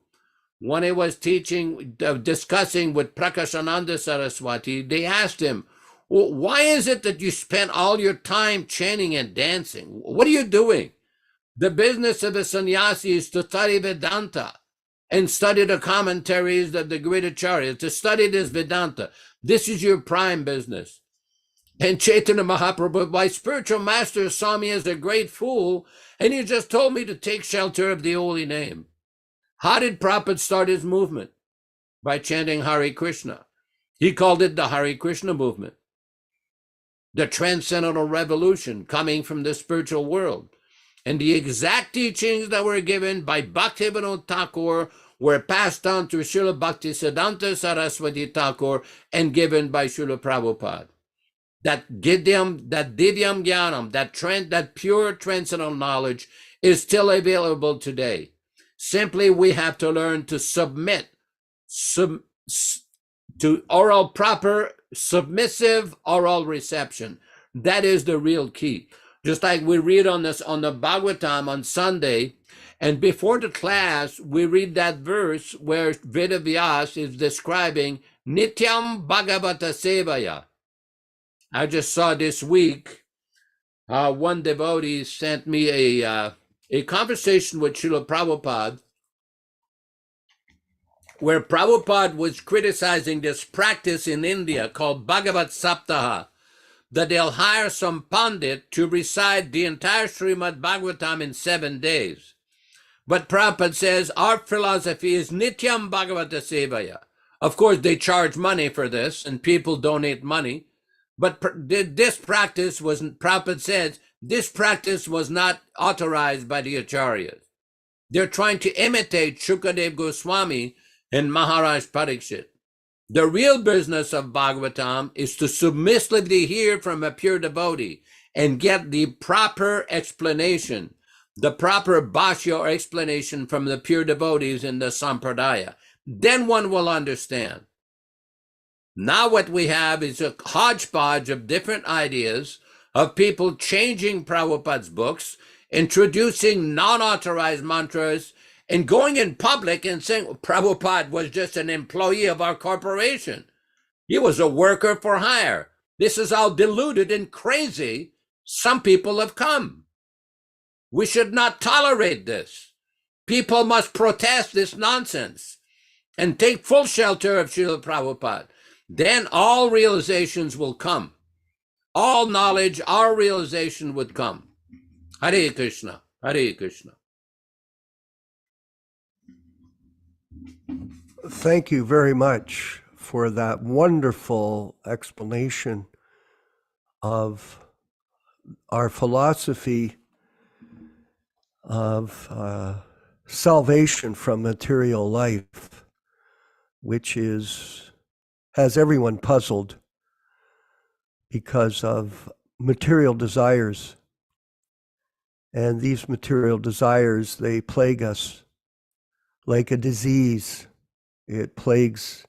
when he was teaching, discussing with Prakashananda Saraswati, they asked him, well, why is it that you spend all your time chanting and dancing? What are you doing? The business of a sannyasi is to study Vedanta and study the commentaries of the great acharyas, to study this Vedanta. This is your prime business. And Chaitanya Mahaprabhu, my spiritual master, saw me as a great fool, and he just told me to take shelter of the holy name. How did Prabhupada start his movement? By chanting Hare Krishna. He called it the Hare Krishna movement. The transcendental revolution coming from the spiritual world. And the exact teachings that were given by Bhaktivedanta Thakur were passed on to Srila Bhaktisiddhanta Saraswati Thakur and given by Srila Prabhupada. That Divyam Jnanam, that pure transcendental knowledge is still available today. Simply we have to learn to submit to proper submissive oral reception. That is the real key. Just like we read on the Bhagavatam on Sunday, and before the class, we read that verse where Vedavyas is describing Nityam Bhagavata Sevaya. I just saw this week, one devotee sent me a conversation with Srila Prabhupada, where Prabhupada was criticizing this practice in India called Bhagavat Saptaha, that they'll hire some pandit to recite the entire Srimad Bhagavatam in 7 days. But Prabhupada says, our philosophy is Nityam Bhagavata Sevaya. Of course, they charge money for this, and people donate money. But this practice wasn't, Prabhupada says, this practice was not authorized by the Acharyas. They're trying to imitate Shukadev Goswami and Maharaj Parikshit. The real business of Bhagavatam is to submissively hear from a pure devotee and get the proper explanation, the proper bhashya or explanation from the pure devotees in the Sampradaya. Then one will understand. Now what we have is a hodgepodge of different ideas of people changing Prabhupada's books, introducing non-authorized mantras, and going in public and saying, Prabhupada was just an employee of our corporation. He was a worker for hire. This is how deluded and crazy some people have come. We should not tolerate this. People must protest this nonsense and take full shelter of Srila Prabhupada. Then all realizations will come. All knowledge, our realization would come. Hare Krishna, Hare Krishna. Thank you very much for that wonderful explanation of our philosophy of salvation from material life, which has everyone puzzled because of material desires. And these material desires, they plague us like a disease. It plagues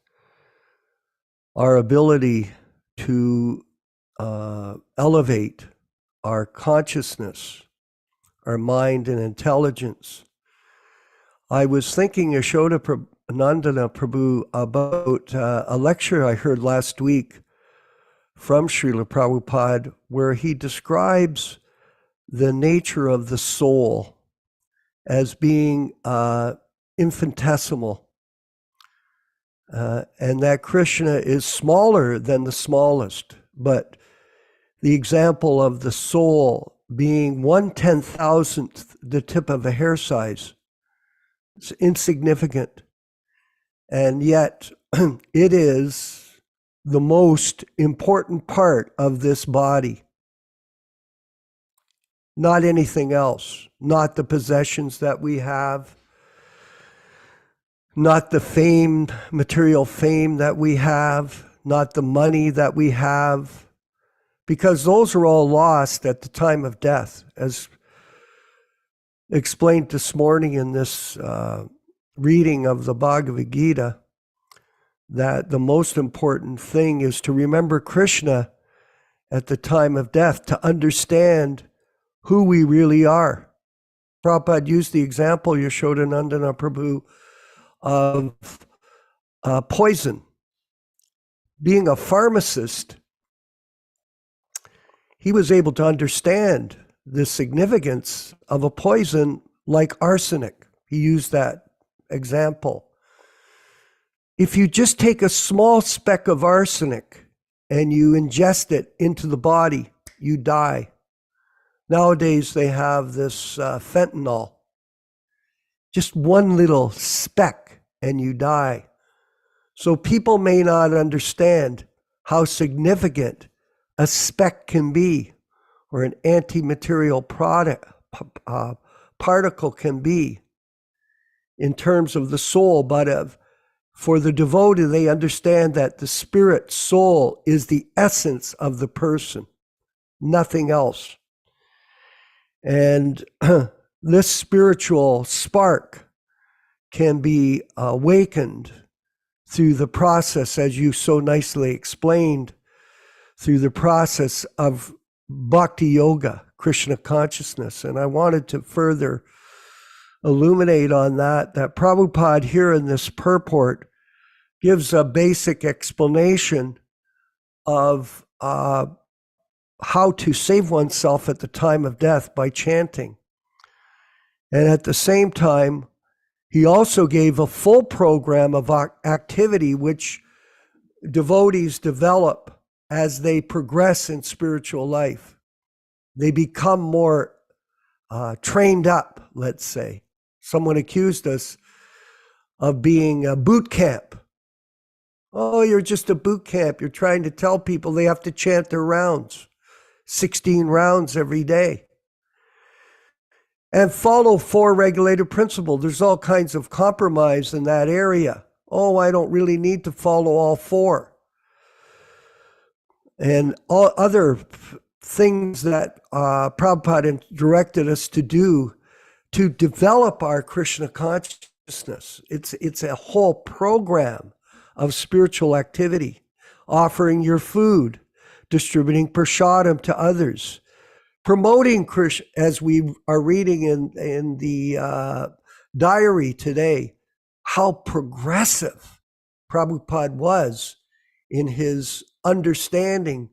our ability to elevate our consciousness, our mind and intelligence. I was thinking, Yaśodā-nandana Prabhu, about a lecture I heard last week from Srila Prabhupada, where he describes the nature of the soul as being infinitesimal, and that Krishna is smaller than the smallest, but the example of the soul being 1/10,000th the tip of a hair size, it's insignificant, and yet it is the most important part of this body. not anything else, not the possessions that we have, not the fame, material fame that we have, not the money that we have, because those are all lost at the time of death, as explained this morning in this reading of the Bhagavad-gītā, that the most important thing is to remember Krishna at the time of death, to understand who we really are. Prabhupada used the example, Yaśodā-nandana Prabhu, of poison. Being a pharmacist, he was able to understand the significance of a poison like arsenic. He used that example. If you just take a small speck of arsenic and you ingest it into the body, you die. Nowadays, they have this fentanyl. Just one little speck and you die. So people may not understand how significant a speck can be, or an antimaterial particle can be in terms of the soul, but for the devotee, they understand that the spirit soul is the essence of the person, nothing else. And this spiritual spark can be awakened through the process, as you so nicely explained, through the process of bhakti yoga, Krishna consciousness. And I wanted to further illuminate on that Prabhupada here in this purport gives a basic explanation of how to save oneself at the time of death by chanting. And at the same time, he also gave a full program of activity which devotees develop as they progress in spiritual life. They become more trained up, let's say. Someone accused us of being a boot camp. Oh, you're just a boot camp. You're trying to tell people they have to chant their rounds, 16 rounds every day. And follow 4 regulated principles. There's all kinds of compromise in that area. Oh, I don't really need to follow all 4. And all other things that Prabhupada directed us to do to develop our Krishna consciousness. It's a whole program of spiritual activity, offering your food, distributing prasadam to others, promoting Krishna, as we are reading in the diary today, how progressive Prabhupada was in his understanding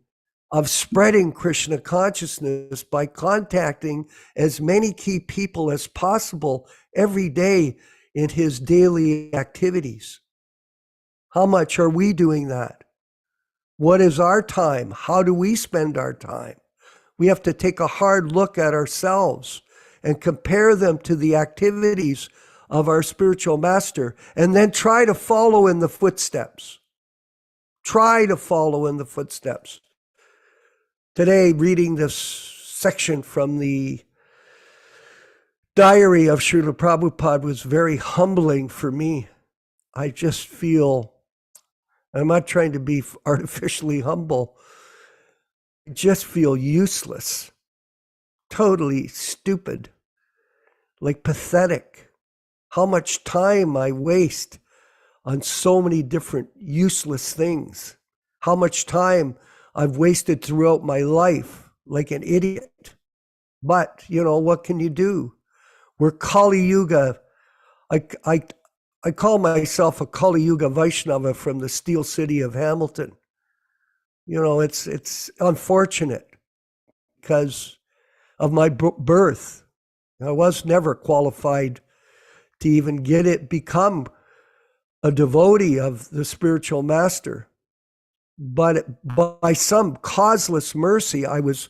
of spreading Krishna consciousness by contacting as many key people as possible every day in his daily activities. How much are we doing that? What is our time? How do we spend our time? We have to take a hard look at ourselves and compare them to the activities of our spiritual master, and then try to follow in the footsteps. Try to follow in the footsteps. Today, reading this section from the diary of Srila Prabhupada was very humbling for me. I just feel, I'm not trying to be artificially humble, I just feel useless, totally stupid, like pathetic. How much time I waste on so many different useless things. How much time I've wasted throughout my life like an idiot. But, what can you do? We're Kali Yuga. I call myself a Kali Yuga Vaishnava from the Steel City of Hamilton. It's unfortunate because of my birth. I was never qualified to even become a devotee of the spiritual master. But by some causeless mercy, I was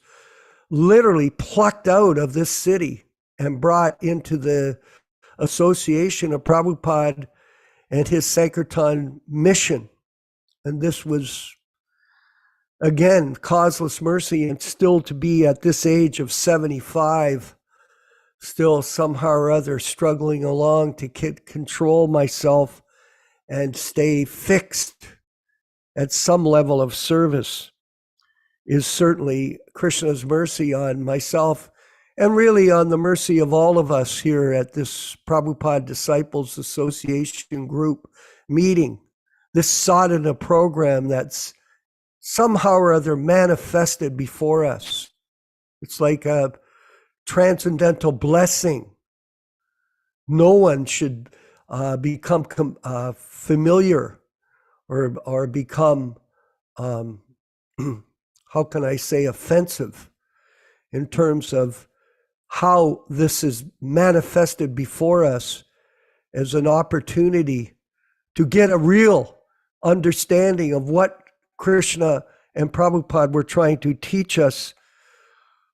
literally plucked out of this city and brought into the association of Prabhupada and his Sankirtan mission. And this was again, causeless mercy, and still to be at this age of 75, still somehow or other struggling along to control myself and stay fixed at some level of service is certainly Krishna's mercy on myself and really on the mercy of all of us here at this Prabhupada Disciples Association group meeting, this sadhana program that's somehow or other manifested before us. It's like a transcendental blessing. No one should become familiar or become, how can I say, offensive in terms of how this is manifested before us as an opportunity to get a real understanding of what Krishna and Prabhupada were trying to teach us.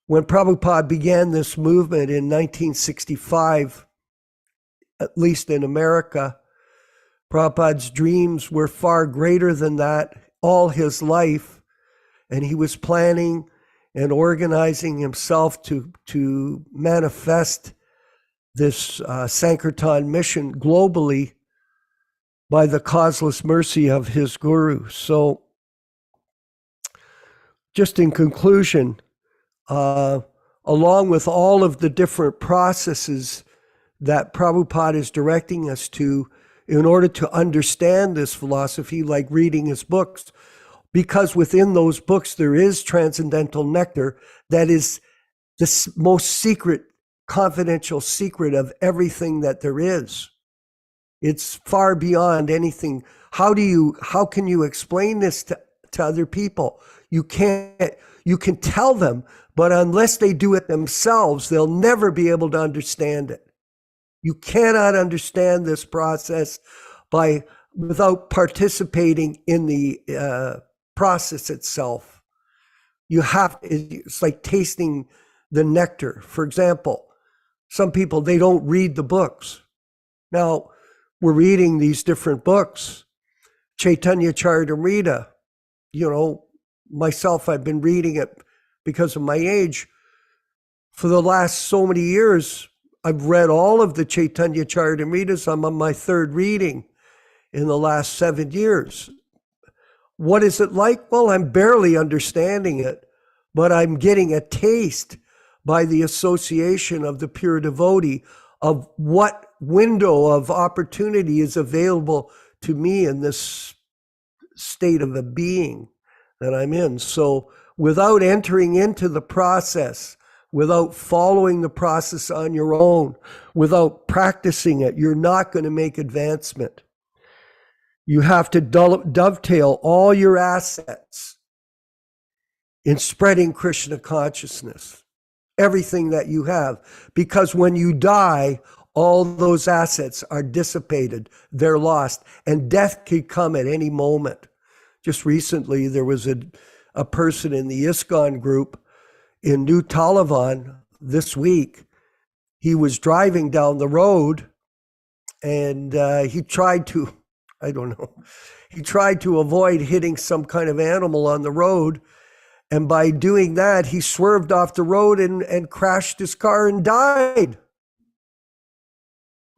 When Prabhupada began this movement in 1965, at least in America, Prabhupada's dreams were far greater than that all his life, and he was planning and organizing himself to manifest this Sankirtan mission globally by the causeless mercy of his guru. So just in conclusion, along with all of the different processes that Prabhupada is directing us to in order to understand this philosophy, like reading his books, because within those books there is transcendental nectar that is the most secret, confidential secret of everything that there is. It's far beyond anything. How can you explain this to other people? You can't. You can tell them, but unless they do it themselves, they'll never be able to understand it. You cannot understand this process without participating in the process itself. It's like tasting the nectar. For example, some people, they don't read the books. Now, we're reading these different books. Chaitanya Charitamrita, myself, I've been reading it because of my age. For the last so many years, I've read all of the Chaitanya Charitamritas. I'm on my third reading in the last 7 years. What is it like? Well, I'm barely understanding it, but I'm getting a taste by the association of the pure devotee of what window of opportunity is available to me in this state of a being that I'm in. So without entering into the process, without following the process on your own, without practicing it, you're not going to make advancement. You have to dovetail all your assets in spreading Krishna consciousness, everything that you have, because when you die, all those assets are dissipated, they're lost, and death could come at any moment. Just recently, there was a person in the ISKCON group in New Talavan this week. He was driving down the road and he tried to avoid hitting some kind of animal on the road. And by doing that, he swerved off the road and crashed his car and died.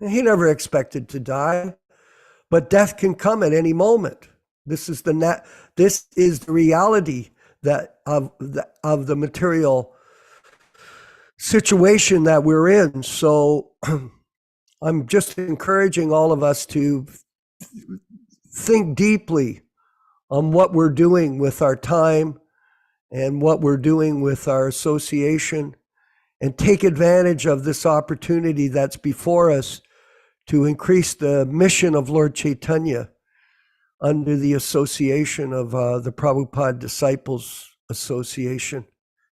And he never expected to die, but death can come at any moment. This is the reality that of the material situation that we're in. So I'm just encouraging all of us to think deeply on what we're doing with our time and what we're doing with our association, and take advantage of this opportunity that's before us to increase the mission of Lord Chaitanya under the association of the Prabhupada Disciples Association.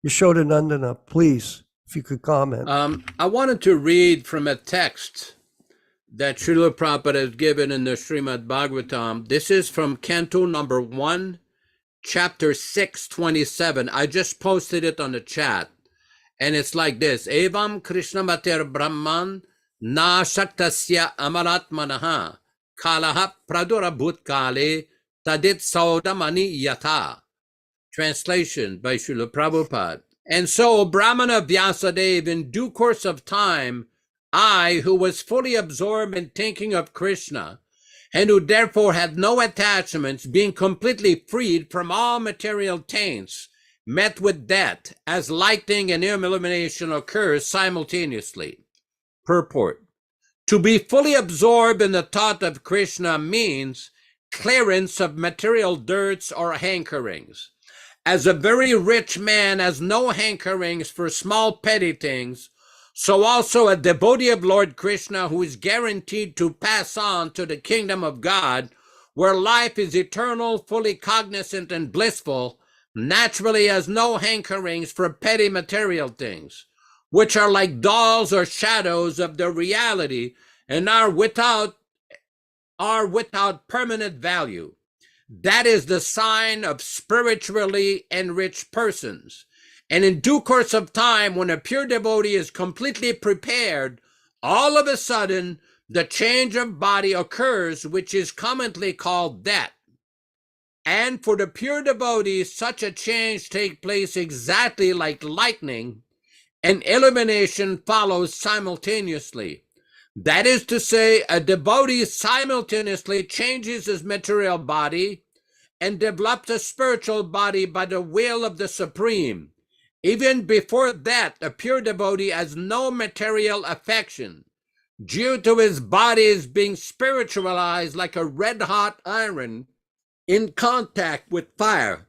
Yaśodā-nandana, please, if you could comment. I wanted to read from a text that Srila Prabhupada has given in the Srimad Bhagavatam. This is from Canto number 1, chapter 627. I just posted it on the chat. And it's like this. Evam Krishna Mater Brahman na shaktasya amaratmanaha kalaha pradura bhutkale tadit saudamani yatha Translation by Srila Prabhupada. And so, Brahmana Vyasadeva, in due course of time, I, who was fully absorbed in thinking of Krishna, and who therefore had no attachments, being completely freed from all material taints, met with death, as lightning and illumination occurs simultaneously. Purport. To be fully absorbed in the thought of Krishna means clearance of material dirts or hankerings. As a very rich man has no hankerings for small petty things, so also a devotee of Lord Krishna who is guaranteed to pass on to the kingdom of God, where life is eternal, fully cognizant and blissful, naturally has no hankerings for petty material things, which are like dolls or shadows of the reality and are without permanent value. That is the sign of spiritually enriched persons. And in due course of time, when a pure devotee is completely prepared, all of a sudden, the change of body occurs, which is commonly called death. And for the pure devotee, such a change takes place exactly like lightning, and illumination follows simultaneously. That is to say, a devotee simultaneously changes his material body and develops a spiritual body by the will of the Supreme. Even before that, a pure devotee has no material affection, due to his body's being spiritualized like a red-hot iron in contact with fire.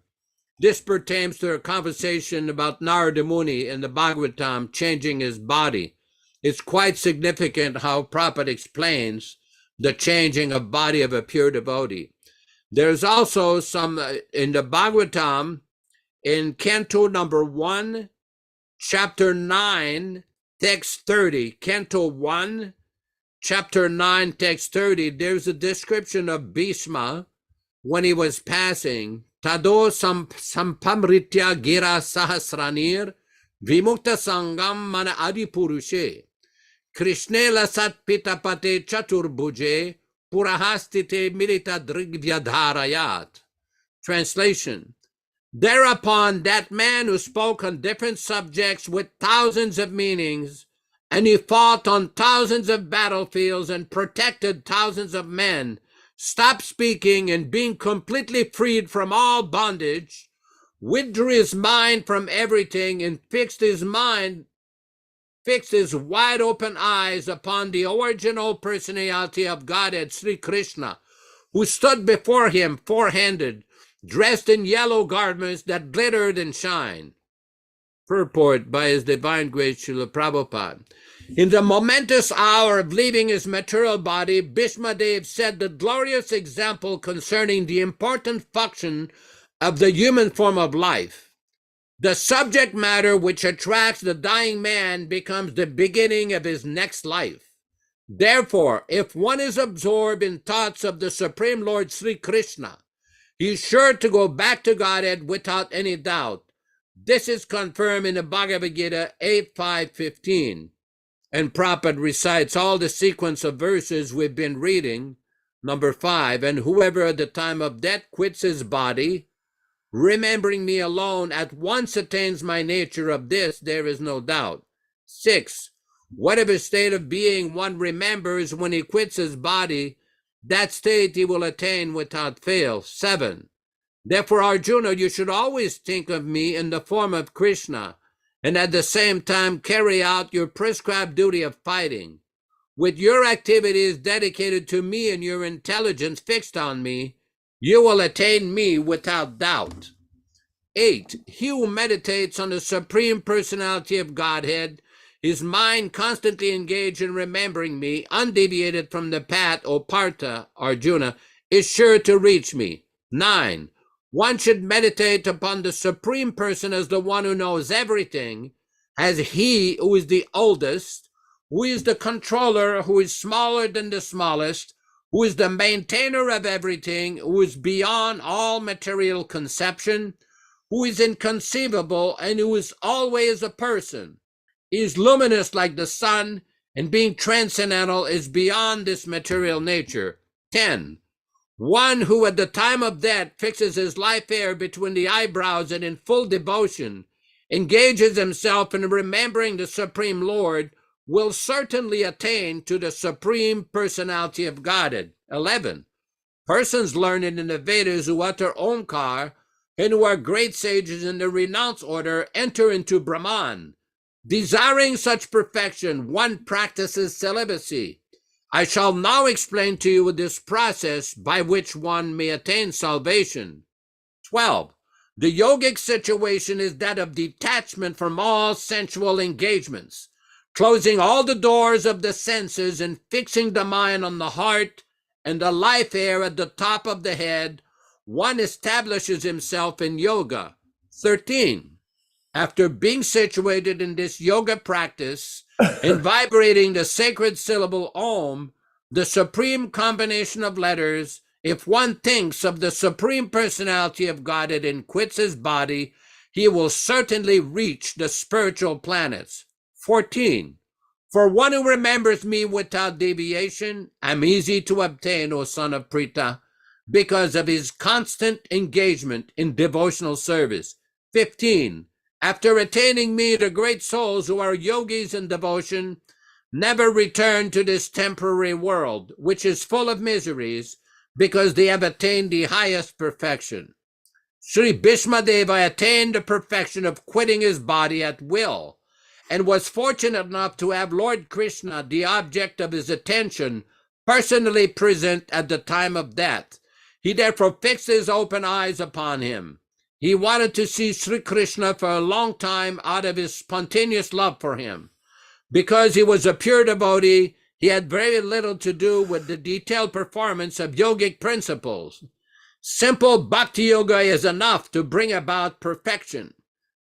This pertains to a conversation about Narada Muni in the Bhagavatam changing his body. It's quite significant how Prabhupada explains the changing of body of a pure devotee. There's also some in the Bhagavatam, in Canto number 1, chapter 9, text 30. Canto 1, chapter 9, text 30, there's a description of Bhishma when he was passing. Tado sampamritya gira sahasranir vimukta sangam mana adipurushe krishnela satpitapate chaturbhuje purahastite milita drigvyadharayat. Translation. Thereupon that man who spoke on different subjects with thousands of meanings, and he fought on thousands of battlefields and protected thousands of men, stopped speaking, and being completely freed from all bondage, withdrew his mind from everything and fixed his wide open eyes upon the original personality of Godhead, Sri Krishna, who stood before him four-handed, dressed in yellow garments that glittered and shine. Purport by His Divine Grace Srila Prabhupada. In the momentous hour of leaving his material body, Bhishma Dev said the glorious example concerning the important function of the human form of life. The subject matter which attracts the dying man becomes the beginning of his next life. Therefore, if one is absorbed in thoughts of the Supreme Lord Sri Krishna, he is sure to go back to Godhead without any doubt. This is confirmed in the Bhagavad-gītā 8.5.15. And Prabhupada recites all the sequence of verses we've been reading. Number 5, and whoever at the time of death quits his body, remembering me alone, at once attains my nature. Of this there is no doubt. 6, whatever state of being one remembers when he quits his body, that state he will attain without fail. 7, therefore, Arjuna, you should always think of me in the form of Krishna, and at the same time carry out your prescribed duty of fighting. With your activities dedicated to me and your intelligence fixed on me, you will attain me without doubt. 8, he who meditates on the Supreme Personality of Godhead, his mind constantly engaged in remembering me, undeviated from the path, O Partha, Arjuna, is sure to reach me. 9, one should meditate upon the Supreme Person as the one who knows everything, as he who is the oldest, who is the controller, who is smaller than the smallest, who is the maintainer of everything, who is beyond all material conception, who is inconceivable, and who is always a person. He is luminous like the sun, and being transcendental is beyond this material nature. 10, One who at the time of death fixes his life hair between the eyebrows and in full devotion engages himself in remembering the Supreme Lord will certainly attain to the Supreme Personality of Godhead. 11. Persons learned in the Vedas who utter Omkar and who are great sages in the renounced order enter into Brahman. Desiring such perfection, one practices celibacy. I shall now explain to you this process by which one may attain salvation. 12. The yogic situation is that of detachment from all sensual engagements, closing all the doors of the senses and fixing the mind on the heart and the life air at the top of the head. One establishes himself in yoga. 13. After being situated in this yoga practice and vibrating the sacred syllable Om, the supreme combination of letters, if one thinks of the Supreme Personality of Godhead and quits his body, he will certainly reach the spiritual planets. 14. For one who remembers me without deviation, I'm easy to obtain, O son of Prita, because of his constant engagement in devotional service. 15. After attaining me, the great souls who are yogis in devotion never return to this temporary world, which is full of miseries, because they have attained the highest perfection. Sri Bhishmadeva attained the perfection of quitting his body at will, and was fortunate enough to have Lord Krishna, the object of his attention, personally present at the time of death. He therefore fixed his open eyes upon him. He wanted to see Sri Krishna for a long time out of his spontaneous love for him. Because he was a pure devotee, he had very little to do with the detailed performance of yogic principles. Simple bhakti yoga is enough to bring about perfection.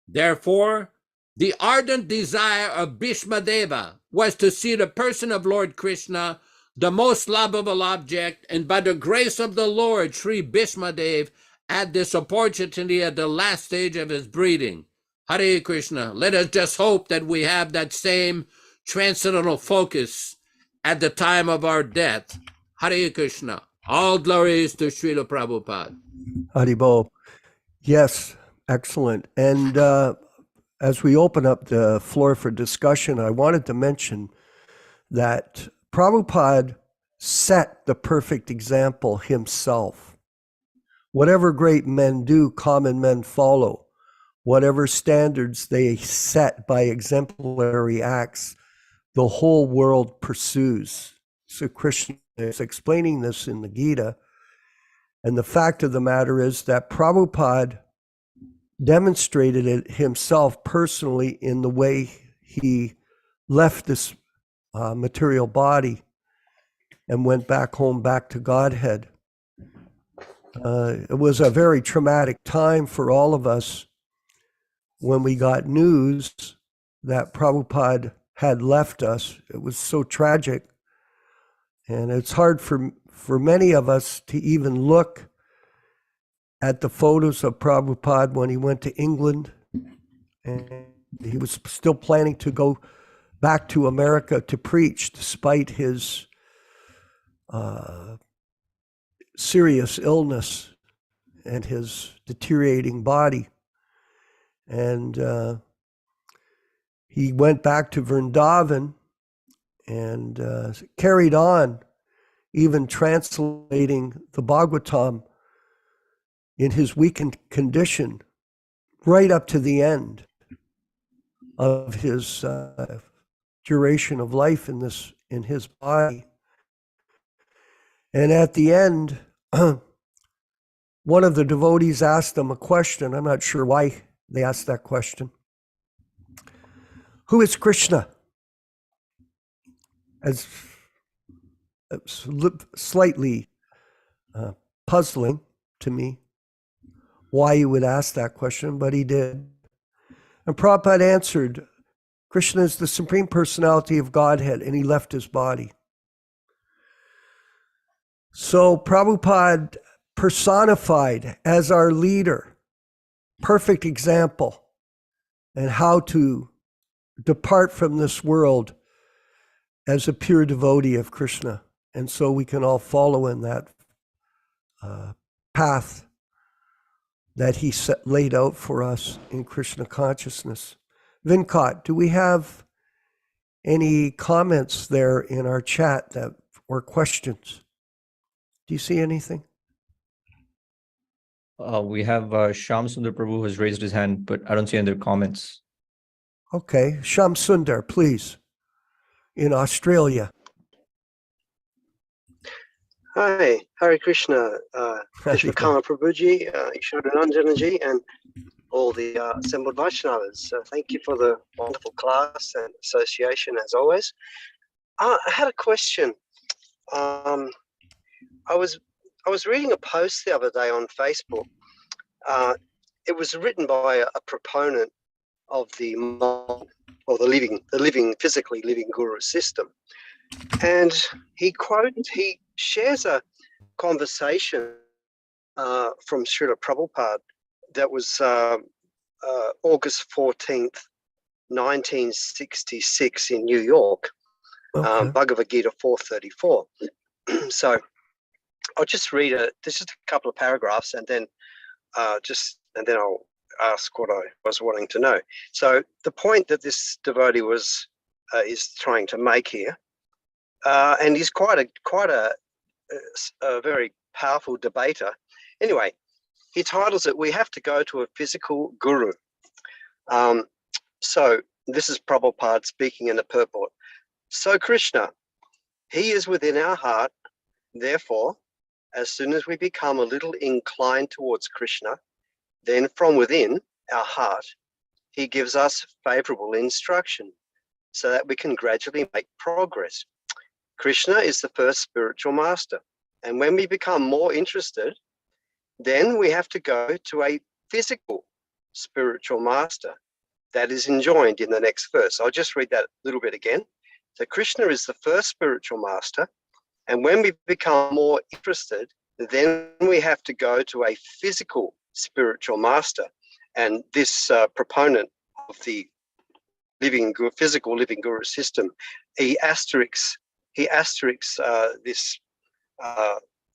Therefore, the ardent desire of Bhishmadeva was to see the person of Lord Krishna, the most lovable object, and by the grace of the Lord, Sri Bhishmadev had this opportunity at the last stage of his breeding. Hare Krishna. Let us just hope that we have that same transcendental focus at the time of our death. Hare Krishna. All glories to Srila Prabhupada. Haribol. Yes, excellent. And as we open up the floor for discussion, I wanted to mention that Prabhupada set the perfect example himself. Whatever great men do, common men follow. Whatever standards they set by exemplary acts, the whole world pursues. So Krishna is explaining this in the Gita. And the fact of the matter is that Prabhupada demonstrated it himself personally in the way he left this material body and went back home, back to Godhead. It was a very traumatic time for all of us when we got news that Prabhupada had left us. It was so tragic. And it's hard for many of us to even look at the photos of Prabhupada when he went to England. And he was still planning to go back to America to preach despite his serious illness and his deteriorating body. And he went back to Vrindavan and carried on, even translating the Bhagavatam in his weakened condition right up to the end of his duration of life in his body. And at the end, one of the devotees asked him a question. I'm not sure why they asked that question. Who is Krishna? As slightly puzzling to me why he would ask that question, but he did. And Prabhupada answered, Krishna is the Supreme Personality of Godhead, and he left his body. So Prabhupada personified as our leader, perfect example, and how to depart from this world as a pure devotee of Krishna. And so we can all follow in that path that he laid out for us in Krishna consciousness. Vinkat, do we have any comments there in our chat or questions? Do you see anything? We have Shyam Sundar Prabhu who has raised his hand, but I don't see any other comments. Okay, Shyam Sundar, please, in Australia. Hi, Hare Krishna, Vishwakarma Prabhuji, Yaśodā-nandana Ji, and all the assembled Vaishnavas. Thank you for the wonderful class and association as always. I had a question. I was reading a post the other day on Facebook. It was written by a proponent of the physically living guru system, and he shares a conversation from Srila Prabhupada that was August 14th, 1966 in New York, Okay. Bhagavad-gītā 4:34. So I'll just read this is a couple of paragraphs, and then I'll ask what I was wanting to know. So the point that this devotee is trying to make here, and he's quite a very powerful debater. Anyway, he titles it, "We Have to Go to a Physical Guru." So this is Prabhupada speaking in the purport. So Krishna, he is within our heart. Therefore, as soon as we become a little inclined towards Krishna, then from within our heart, he gives us favorable instruction so that we can gradually make progress. Krishna is the first spiritual master. And when we become more interested, then we have to go to a physical spiritual master that is enjoined in the next verse. I'll just read that a little bit again. So Krishna is the first spiritual master. And when we become more interested, then we have to go to a physical spiritual master. And this proponent of the physical living guru system, he asterisks this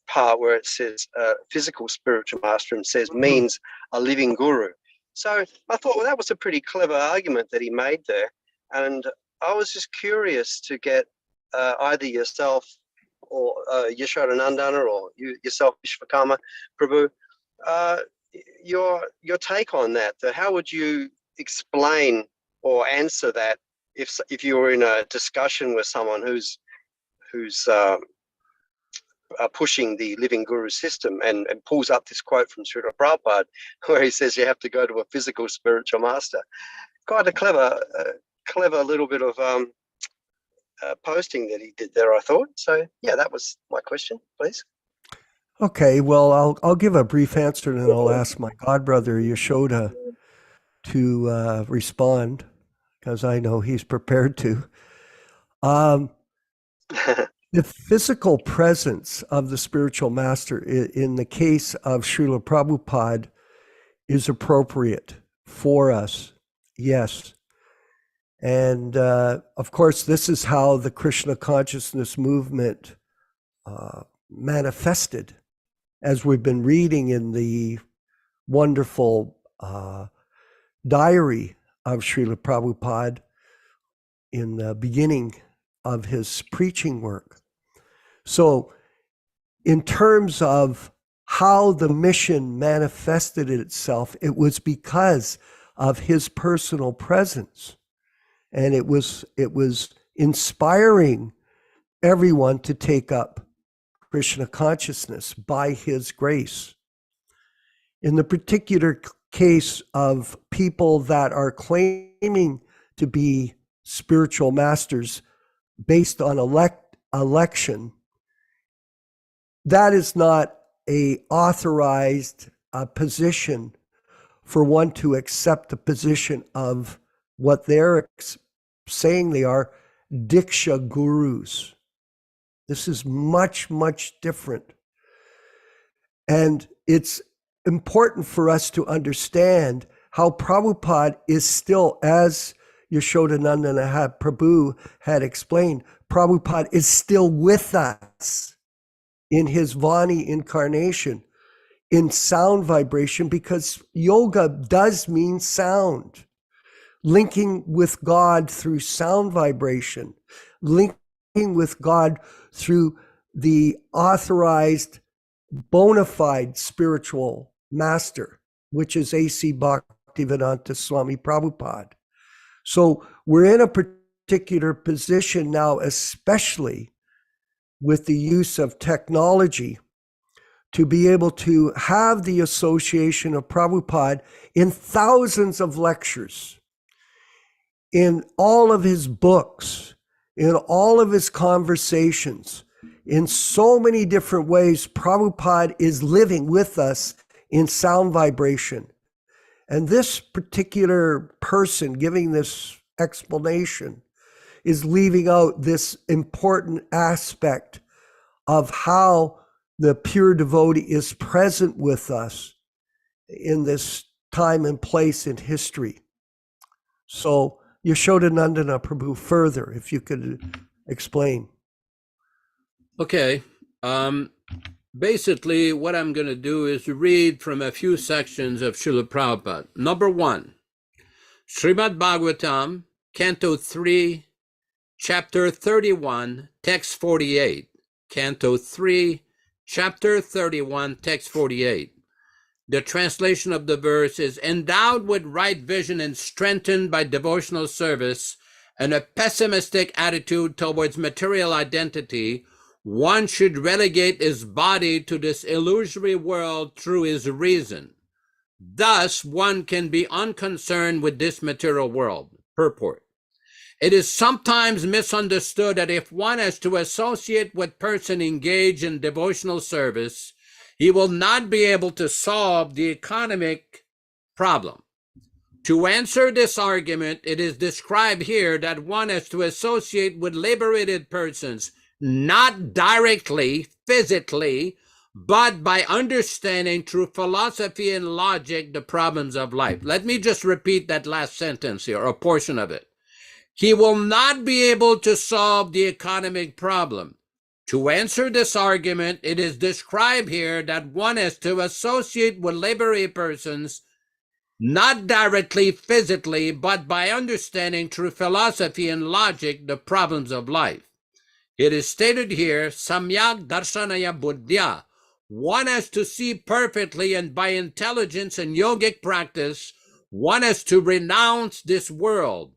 part where it says physical spiritual master and says means a living guru. So I thought, well, that was a pretty clever argument that he made there. And I was just curious to get either yourself or Yaśodā-nandana or yourself, Vishwakarma Prabhu, your take on that. How would you explain or answer that if you were in a discussion with someone who's pushing the living guru system and pulls up this quote from Srila Prabhupada where he says you have to go to a physical spiritual master? Quite a clever little bit of posting that he did there, I thought. So yeah, that was my question, please. Okay, well, I'll give a brief answer and then I'll ask my godbrother Yaśodā to respond, because I know he's prepared to. The physical presence of the spiritual master in the case of Srila Prabhupada is appropriate for us, yes. And of course, this is how the Krishna Consciousness movement manifested, as we've been reading in the wonderful diary of Srila Prabhupada in the beginning of his preaching work. So in terms of how the mission manifested itself, it was because of his personal presence. And it was inspiring everyone to take up Krishna consciousness by his grace. In the particular case of people that are claiming to be spiritual masters based on election, that is not a authorized position for one to accept the position of what they're saying they are, Diksha gurus. This is much, much different. And it's important for us to understand how Prabhupada is still, as Yaśodā-nandana Prabhu had explained, Prabhupada is still with us in his Vani incarnation in sound vibration, because yoga does mean sound. Linking with God through sound vibration, linking with God through the authorized, bona fide spiritual master, which is A.C. Bhaktivedanta Swami Prabhupāda. So we're in a particular position now, especially with the use of technology, to be able to have the association of Prabhupada in thousands of lectures, in all of his books, in all of his conversations, in so many different ways. Prabhupada is living with us in sound vibration. And this particular person giving this explanation is leaving out this important aspect of how the pure devotee is present with us in this time and place in history. So Yaśodā-nandana Prabhu, further, if you could explain. Okay. Basically, what I'm going to do is read from a few sections of Srila Prabhupada. Number 1, Srimad Bhagavatam, Canto 3, Chapter 31, Text 48. Canto 3, Chapter 31, Text 48. The translation of the verse is, endowed with right vision and strengthened by devotional service and a pessimistic attitude towards material identity, one should relegate his body to this illusory world through his reason. Thus, one can be unconcerned with this material world. Purport. It is sometimes misunderstood that if one is to associate with person engaged in devotional service, he will not be able to solve the economic problem. To answer this argument, it is described here that one is to associate with liberated persons, not directly, physically, but by understanding through philosophy and logic the problems of life. Let me just repeat that last sentence here, or a portion of it. He will not be able to solve the economic problem. To answer this argument, it is described here that one is to associate with liberated persons, not directly, physically, but by understanding through philosophy and logic the problems of life. It is stated here, samyak darshanaya buddhya. One has to see perfectly, and by intelligence and yogic practice, one has to renounce this world.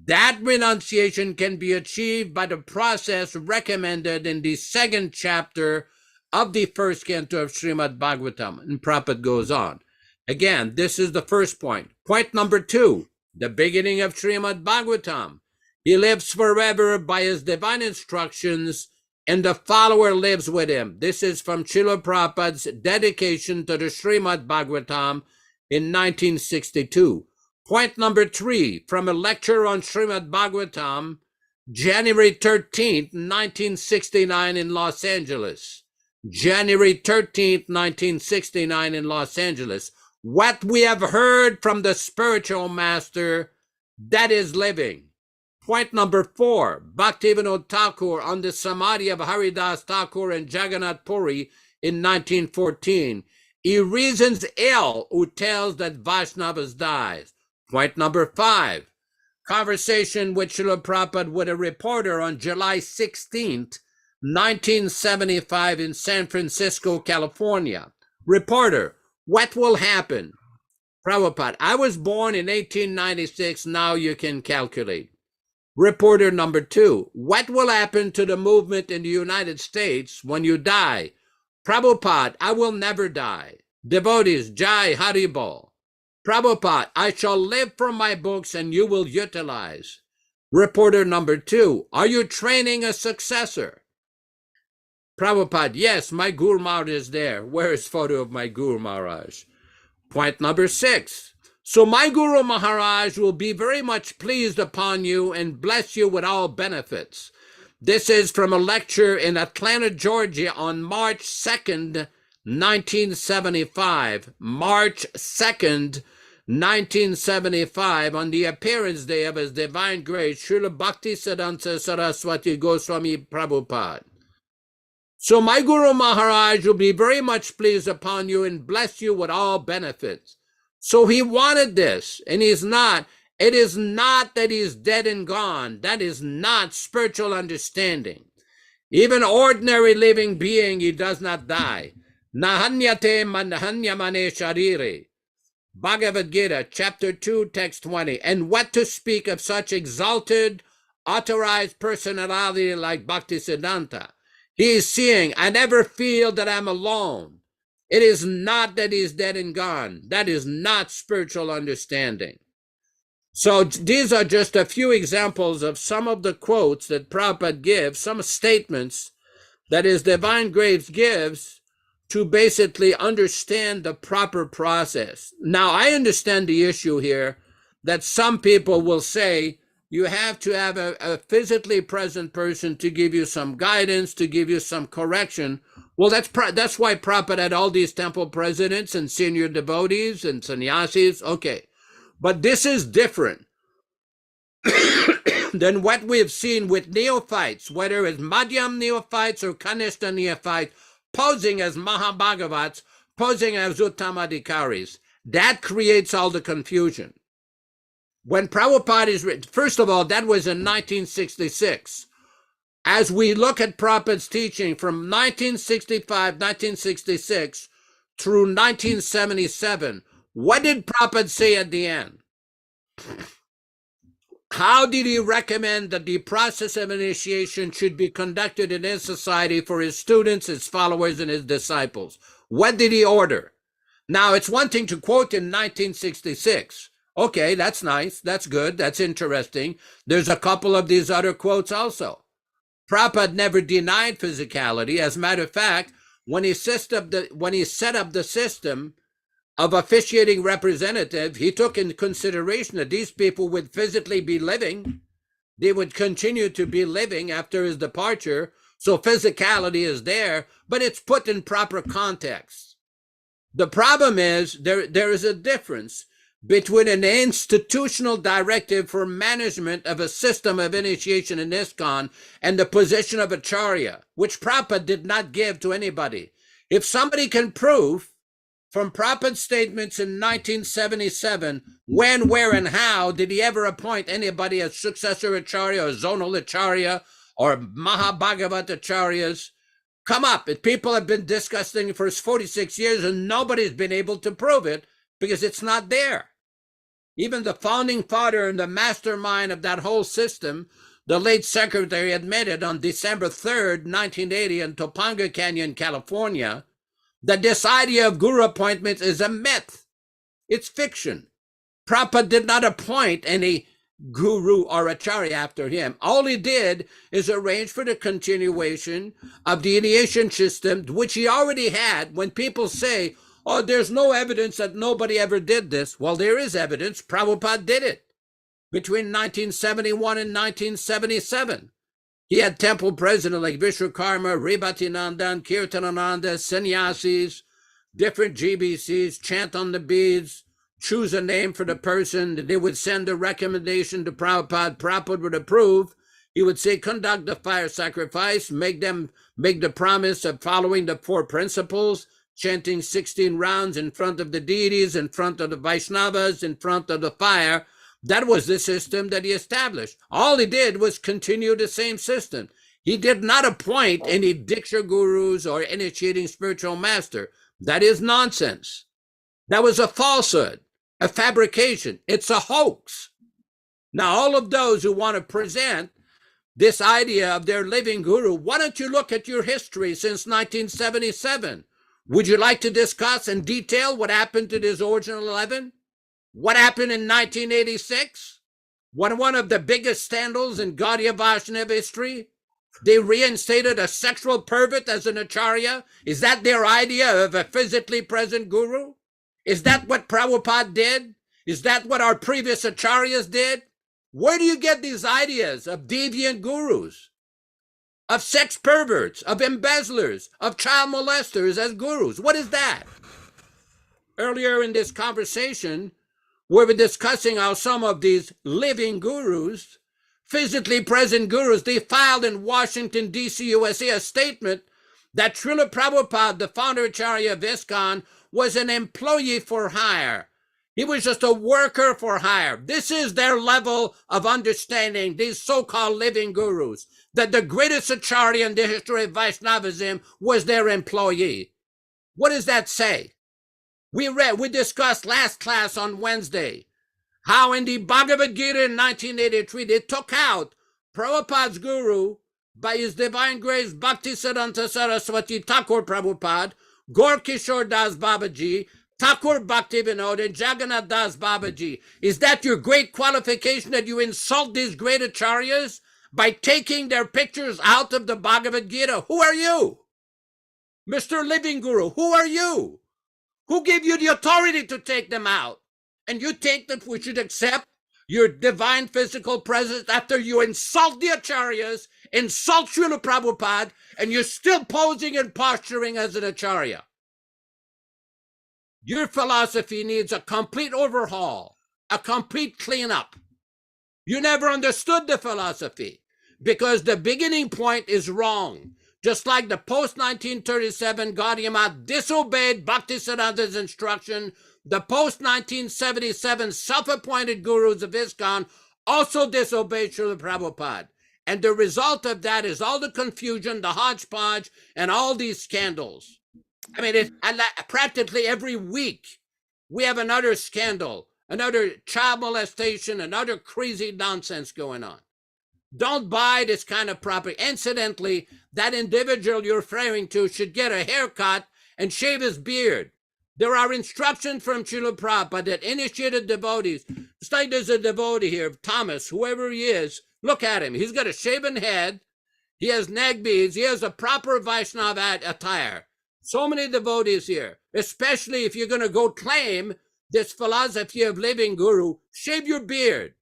That renunciation can be achieved by the process recommended in the second chapter of the first canto of Srimad Bhagavatam. And Prabhupada goes on. Again, this is the first point. Point number 2, the beginning of Srimad Bhagavatam. He lives forever by his divine instructions, and the follower lives with him. This is from Srila Prabhupada's dedication to the Srimad Bhagavatam in 1962. Point number 3, from a lecture on Srimad Bhagavatam, January 13th, 1969 in Los Angeles. January 13th, 1969 in Los Angeles. What we have heard from the spiritual master, that is living. Point number 4, Bhaktivedanta Thakur on the Samadhi of Haridas Thakur and Jagannath Puri in 1914. He reasons ill who tells that Vaishnavas dies. Point number 5, conversation with Srila Prabhupada with a reporter on July 16th, 1975 in San Francisco, California. Reporter, what will happen? Prabhupada, I was born in 1896, now you can calculate. Reporter number 2, what will happen to the movement in the United States when you die? Prabhupada, I will never die. Devotees, Jai Haribol. Prabhupada, I shall live from my books and you will utilize. Reporter number 2, are you training a successor? Prabhupada, yes, my Guru Maharaj is there. Where is photo of my Guru Maharaj? Point number 6, so my Guru Maharaj will be very much pleased upon you and bless you with all benefits. This is from a lecture in Atlanta, Georgia on March 2nd, 1975. March 2nd, 1975, on the appearance day of His Divine Grace, Srila Bhaktisiddhanta Saraswati Goswami Prabhupada. So my Guru Maharaj will be very much pleased upon you and bless you with all benefits. So he wanted this, and he's not. It is not that he's dead and gone. That is not spiritual understanding. Even ordinary living being, he does not die. Nahanyate manahanyamane sharire. Bhagavad-gītā, chapter 2, text 20. And what to speak of such exalted, authorized personality like Bhaktisiddhanta? He is seeing, I never feel that I'm alone. It is not that he's dead and gone. That is not spiritual understanding. So these are just a few examples of some of the quotes that Prabhupada gives, some statements that His Divine Grace gives to basically understand the proper process. Now, I understand the issue here that some people will say you have to have a physically present person to give you some guidance, to give you some correction. Well, that's why Prabhupada had all these temple presidents and senior devotees and sannyasis. Okay, but this is different than what we've seen with neophytes, whether it's Madhyam neophytes or Kanishta neophytes, posing as Mahabhagavats, posing as Uttamadhikaris. That creates all the confusion. When Prabhupada is written, first of all, that was in 1966. As we look at Prabhupada's teaching from 1965, 1966 through 1977, what did Prabhupada say at the end? How did he recommend that the process of initiation should be conducted in his society for his students, his followers, and his disciples? What did he order? Now, it's one thing to quote in 1966. Okay, that's nice. That's good. That's interesting. There's a couple of these other quotes also. Prabhupada never denied physicality. As a matter of fact, when he set up the system of officiating representative, he took into consideration that these people would physically be living. They would continue to be living after his departure. So physicality is there, but it's put in proper context. The problem is there is a difference between an institutional directive for management of a system of initiation in ISKCON and the position of Acharya, which Prabhupada did not give to anybody. If somebody can prove from Prabhupada's statements in 1977, when, where, and how did he ever appoint anybody as successor Acharya or zonal Acharya or Mahabhagavat Acharyas? Come up. People have been discussing it for 46 years and nobody's been able to prove it because it's not there. Even the founding father and the mastermind of that whole system, the late secretary, admitted on December 3rd, 1980 in Topanga Canyon, California, that this idea of guru appointments is a myth. It's fiction. Prabhupada did not appoint any guru or acharya after him. All he did is arrange for the continuation of the initiation system, which he already had. When people say, oh, there's no evidence that nobody ever did this. Well, there is evidence. Prabhupada did it between 1971 and 1977. He had temple presidents like Vishwakarma, Rebhatinandan, Kirtanananda, sannyasis, different GBCs, chant on the beads, choose a name for the person. They would send a recommendation to Prabhupada. Prabhupada would approve. He would say, conduct the fire sacrifice, make the promise of following the 4 principles, chanting 16 rounds in front of the deities, in front of the Vaishnavas, in front of the fire. That was the system that he established. All he did was continue the same system. He did not appoint any Diksha gurus or initiating spiritual master. That is nonsense. That was a falsehood, a fabrication. It's a hoax. Now, all of those who want to present this idea of their living guru, why don't you look at your history since 1977? Would you like to discuss in detail what happened to this original 11? What happened in 1986? One of the biggest scandals in Gaudiya Vaishnava history? They reinstated a sexual pervert as an acharya? Is that their idea of a physically present guru? Is that what Prabhupada did? Is that what our previous acharyas did? Where do you get these ideas of deviant gurus, of sex perverts, of embezzlers, of child molesters as gurus? What is that? Earlier in this conversation, we were discussing how some of these living gurus, physically present gurus, they filed in Washington, D.C., USA, a statement that Srila Prabhupada, the Founder-Ācārya of ISKCON, was an employee for hire. He was just a worker for hire. This is their level of understanding, these so-called living gurus, that the greatest Acharya in the history of Vaishnavism was their employee. What does that say? We discussed last class on Wednesday how in the Bhagavad-gītā in 1983, they took out Prabhupada's guru by His Divine Grace Bhaktisiddhanta Saraswati Thakur Prabhupada, Gaur Kishore Das Babaji, Thakur Bhaktivedanta and Jagannath Das Babaji. Is that your great qualification, that you insult these great acharyas by taking their pictures out of the Bhagavad-gītā? Who are you? Mr. Living Guru, who are you? Who gave you the authority to take them out? And you think that we should accept your divine physical presence after you insult the acharyas, insult Srila Prabhupada, and you're still posing and posturing as an acharya? Your philosophy needs a complete overhaul, a complete cleanup. You never understood the philosophy because the beginning point is wrong. Just like the post-1937 Gaudiya Math disobeyed Bhaktisiddhanta's instruction, the post-1977 self-appointed gurus of ISKCON also disobeyed Srila Prabhupada. And the result of that is all the confusion, the hodgepodge, and all these scandals. I mean, practically every week we have another scandal, another child molestation, another crazy nonsense going on. Don't buy this kind of propaganda. Incidentally, that individual you're referring to should get a haircut and shave his beard. There are instructions from Srila Prabhupada that initiated devotees, just like there's a devotee here, Thomas, whoever he is, look at him. He's got a shaven head, he has neck beads, he has a proper Vaishnava attire. So many devotees here, especially if you're going to go claim this philosophy of living guru, shave your beard.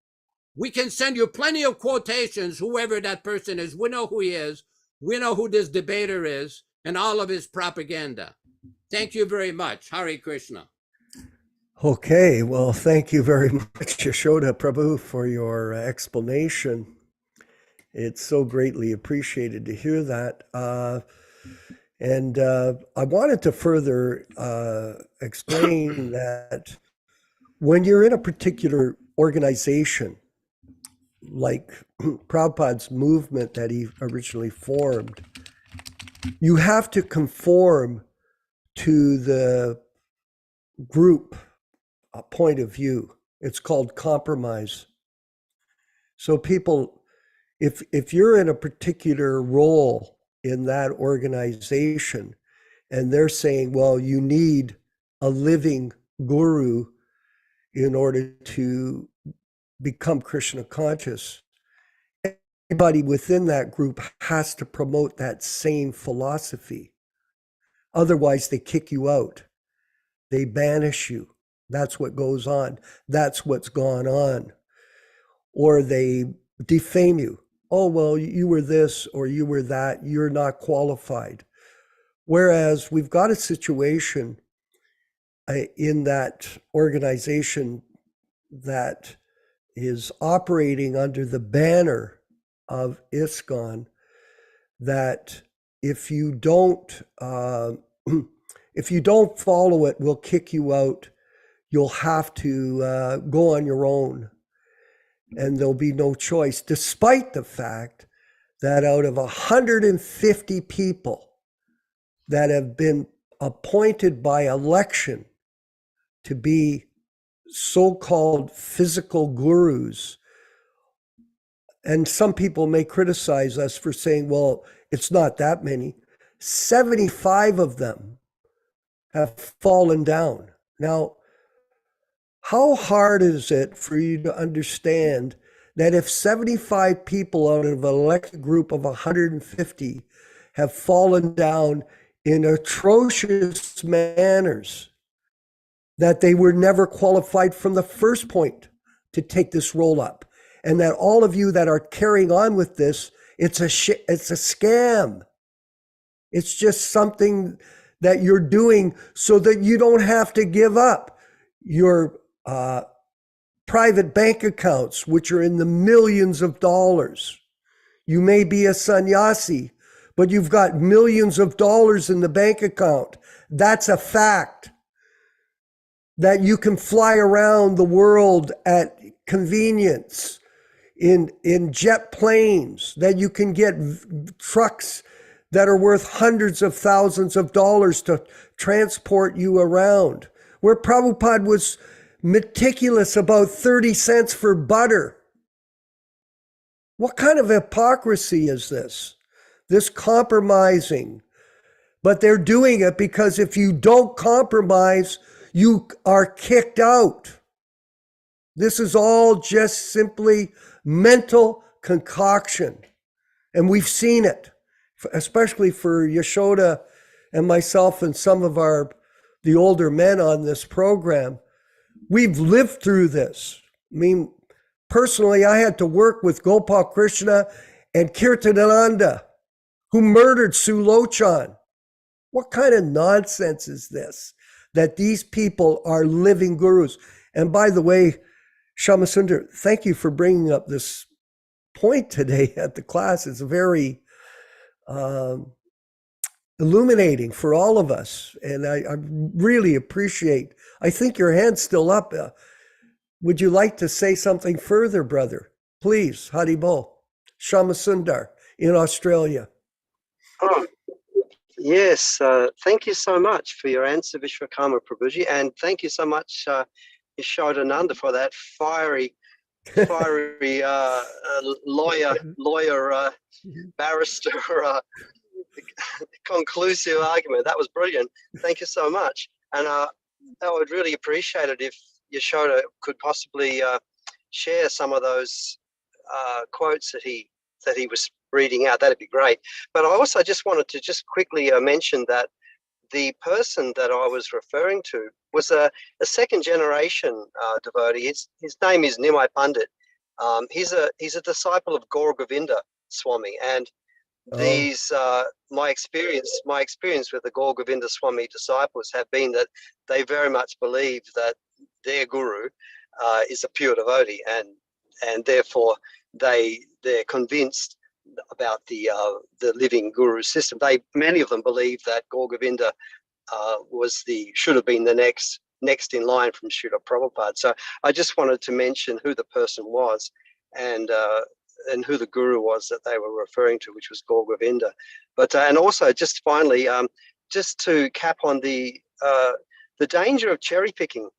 We can send you plenty of quotations, whoever that person is. We know who he is. We know who this debater is and all of his propaganda. Thank you very much. Hare Krishna. Okay, well, thank you very much, Yaśodā Prabhu, for your explanation. It's so greatly appreciated to hear that. And I wanted to further explain that when you're in a particular organization, like Prabhupada's movement that he originally formed, you have to conform to the group point of view. It's called compromise. So people, if you're in a particular role in that organization and they're saying, well, you need a living guru in order to become Krishna conscious, everybody within that group has to promote that same philosophy. Otherwise, they kick you out. They banish you. That's what goes on. That's what's gone on. Or they defame you. Oh, well, you were this or you were that. You're not qualified. Whereas we've got a situation in that organization that is operating under the banner of ISKCON, that if you don't follow it, we'll kick you out. You'll have to go on your own, and there'll be no choice, despite the fact that out of 150 people that have been appointed by election to be so-called physical gurus, and some people may criticize us for saying, well, it's not that many. 75 of them have fallen down. Now, how hard is it for you to understand that if 75 people out of an elected group of 150 have fallen down in atrocious manners, that they were never qualified from the first point to take this roll up, and that all of you that are carrying on with this, it's a scam. It's just something that you're doing so that you don't have to give up your private bank accounts, which are in the millions of dollars. You may be a sannyasi, but you've got millions of dollars in the bank account. That's a fact. That you can fly around the world at convenience in jet planes, that you can get trucks that are worth hundreds of thousands of dollars to transport you around. Where Prabhupada was meticulous about 30 cents for butter. What kind of hypocrisy is this? This compromising. But they're doing it because if you don't compromise, you are kicked out. This is all just simply mental concoction. And we've seen it, especially for Yasoda and myself and some of the older men on this program. We've lived through this. I mean, personally, I had to work with Gopal Krishna and Kirtanananda, who murdered Sulochan. What kind of nonsense is this? That these people are living gurus. And by the way, Shamasundar, thank you for bringing up this point today at the class. It's very illuminating for all of us. And I really appreciate, I think your hand's still up. Would you like to say something further, brother? Please, Haribol. Shamasundar in Australia. Oh, yes. Thank you so much for your answer, Vishwakarma Prabhuji. And thank you so much, Yasoda-nanda, for that fiery lawyer, barrister, conclusive argument. That was brilliant. Thank you so much. And I would really appreciate it if Yasoda could possibly share some of those quotes that he was reading out. That'd be great. But I also just wanted to just quickly mention that the person that I was referring to was a second generation devotee. His name is Nimai Pandit. He's a disciple of Gaur Govinda Swami, and these my experience with the Gaur Govinda Swami disciples have been that they very much believe that their guru is a pure devotee, and therefore they're convinced about the living guru system. Many of them believe that Gaur Govinda should have been the next in line from Srila Prabhupada. So I just wanted to mention who the person was and who the guru was that they were referring to, which was Gaur Govinda. But and also just finally, just to cap on the danger of cherry picking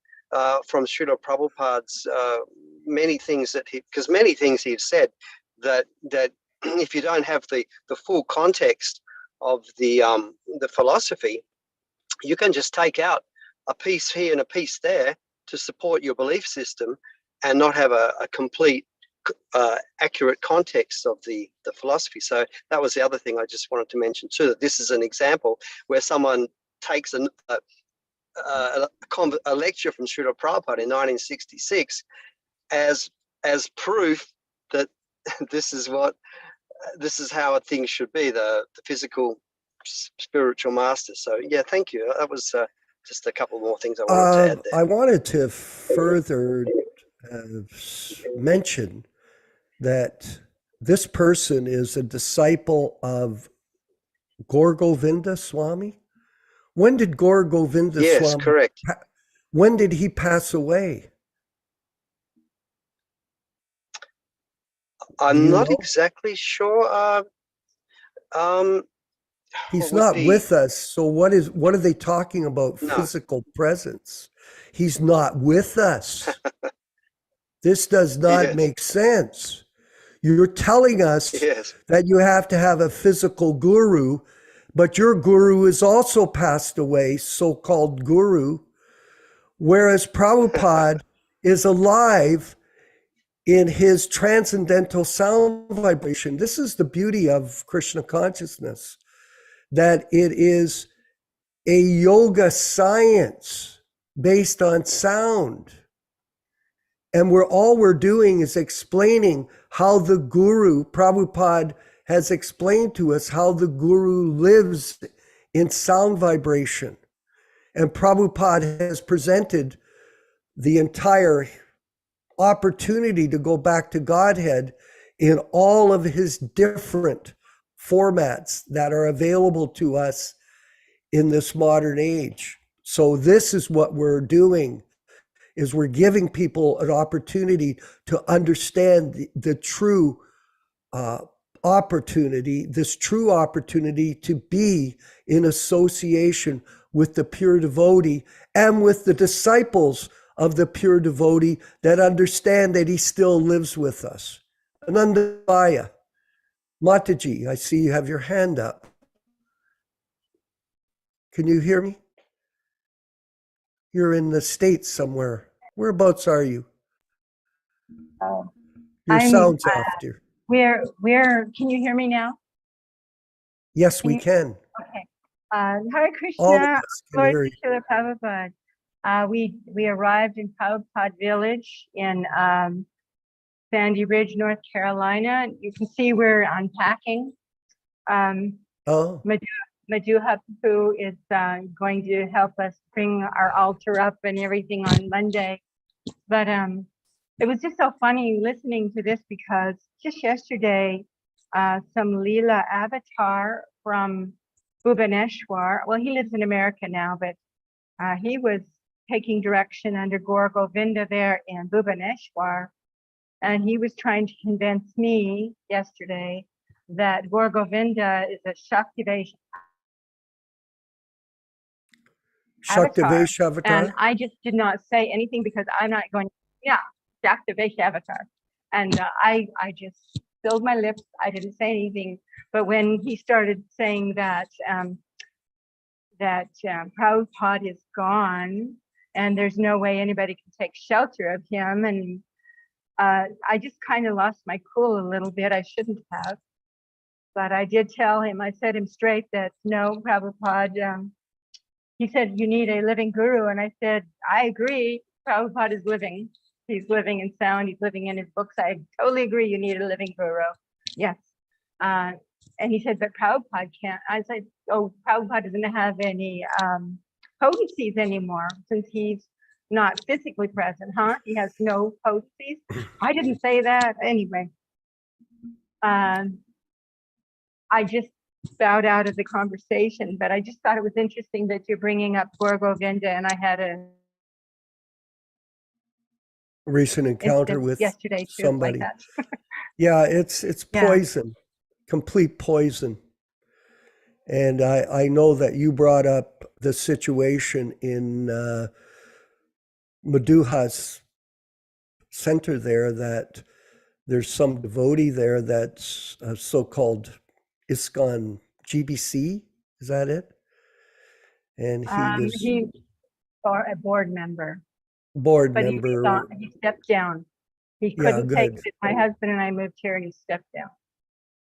from Srila Prabhupada's many things because many things he's said that if you don't have the full context of the philosophy, you can just take out a piece here and a piece there to support your belief system and not have a complete accurate context of the philosophy. So that was the other thing I just wanted to mention too, that this is an example where someone takes a lecture from Srila Prabhupada in 1966 as proof that this is how things should be, the physical spiritual master. So yeah, thank you. That was just a couple more things I wanted to add there. I wanted to further mention that this person is a disciple of Gaur Govinda Swami. When did Gaur Govinda Swami? Yes, correct. When did he pass away? I'm not exactly sure. He's not with us. So what are they talking about? No. Physical presence. He's not with us. This does not make sense. You're telling us that you have to have a physical guru, but your guru is also passed away, so-called guru, whereas Prabhupada is alive in his transcendental sound vibration. This is the beauty of Krishna consciousness, that it is a yoga science based on sound. And all we're doing is explaining how the guru, Prabhupada has explained to us how the guru lives in sound vibration. And Prabhupada has presented the entire opportunity to go back to Godhead in all of his different formats that are available to us in this modern age. So this is what we're doing, is we're giving people an opportunity to understand the true opportunity, this true opportunity to be in association with the pure devotee and with the disciples of the pure devotee that understand that he still lives with us. Anandabhaya, Mataji, I see you have your hand up. Can you hear me? You're in the States somewhere. Whereabouts are you? Your sound's off, dear. Can you hear me now? Yes, we can. Okay. Hare All of Krishna, us can Lord hear you. Srila Prabhupada. We arrived in Prabhupada Village in Sandy Ridge, North Carolina. You can see we're unpacking. Oh, Madhuha Prabhu is going to help us bring our altar up and everything on Monday. But it was just so funny listening to this, because just yesterday, some Leela avatar from Bhubaneswar, well, he lives in America now, but he was taking direction under Gaur Govinda there in Bhubaneswar. And he was trying to convince me yesterday that Gaur Govinda is a Shaktivesh Shaktivesh avatar? And I just did not say anything because I'm not going, yeah, Shaktivesh avatar. And I just filled my lips. I didn't say anything. But when he started saying that Prabhupada is gone and there's no way anybody can take shelter of him, and I just kind of lost my cool a little bit. I shouldn't have. But I did tell him, I said him straight that no, Prabhupada, he said, you need a living guru. And I said, I agree. Prabhupada is living. He's living and sound. He's living in his books. I totally agree. You need a living guru. Yes. And he said, but Prabhupada can't. I said, oh, Prabhupada doesn't have any potencies anymore since he's not physically present, huh? He has no potencies. I didn't say that anyway. I just bowed out of the conversation, but I just thought it was interesting that you're bringing up Gaur Govinda, and I had a recent encounter with yesterday too, somebody. like that. Yeah, it's poison, complete poison. And I know that you brought up the situation in Madhuha's center there, that there's some devotee there that's a so-called ISKCON GBC, is that it? And He's a board member. Board But member. he stepped down. He Yeah, couldn't take good. it. My husband and I moved here and he stepped down.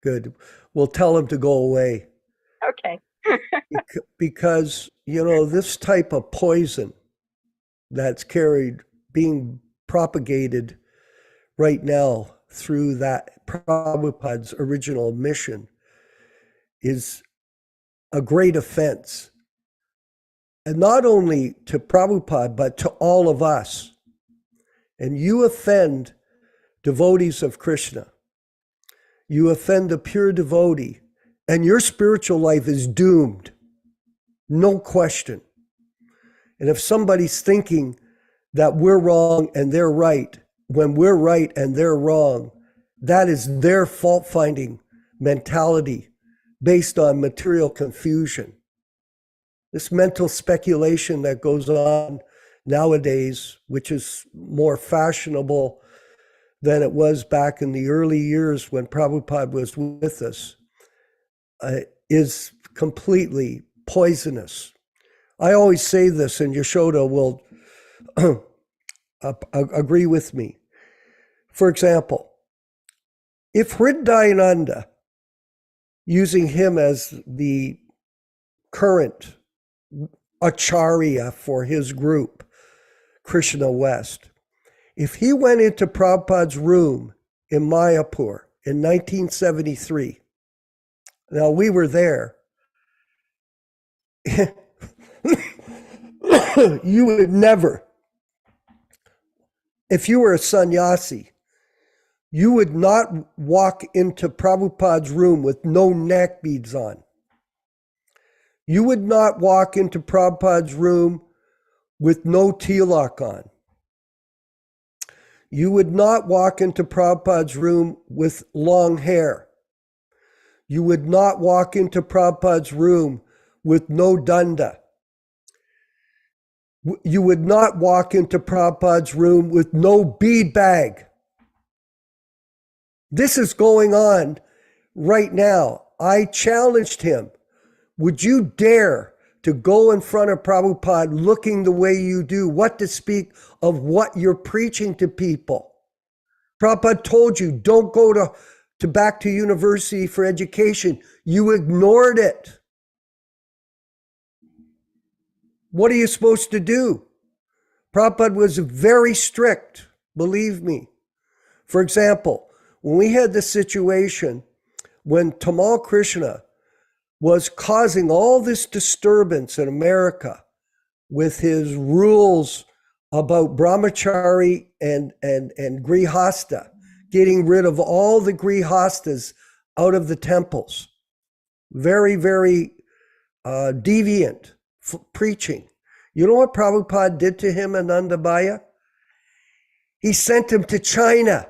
Good. We'll tell him to go away. Okay. Because, this type of poison that's being propagated right now through that Prabhupada's original mission is a great offense. And not only to Prabhupada, but to all of us. And you offend devotees of Krishna. You offend the pure devotee, and your spiritual life is doomed. No question. And if somebody's thinking that we're wrong and they're right, when we're right and they're wrong, that is their fault-finding mentality based on material confusion. This mental speculation that goes on nowadays, which is more fashionable than it was back in the early years when Prabhupada was with us, is completely poisonous. I always say this, and Yaśodā will agree with me. For example, if Hridayananda, using him as the current Acharya for his group, Krishna West, if he went into Prabhupada's room in Mayapur in 1973, now we were there, you would never, if you were a sannyasi, You would not walk into Prabhupada's room with no neck beads on. You would not walk into Prabhupada's room with no tilak on. You would not walk into Prabhupada's room with long hair. You would not walk into Prabhupada's room with no danda. You would not walk into Prabhupada's room with no bead bag. This is going on right now. I challenged him. Would you dare to go in front of Prabhupada looking the way you do? What to speak of what you're preaching to people? Prabhupada told you, don't go to back to university for education. You ignored it. What are you supposed to do? Prabhupada was very strict, believe me. For example, when we had the situation when Tamal Krishna was causing all this disturbance in America with his rules about brahmachari and grihasta, getting rid of all the grihastas out of the temples. Very, very deviant preaching. You know what Prabhupada did to him, Anandabhaya? He sent him to China.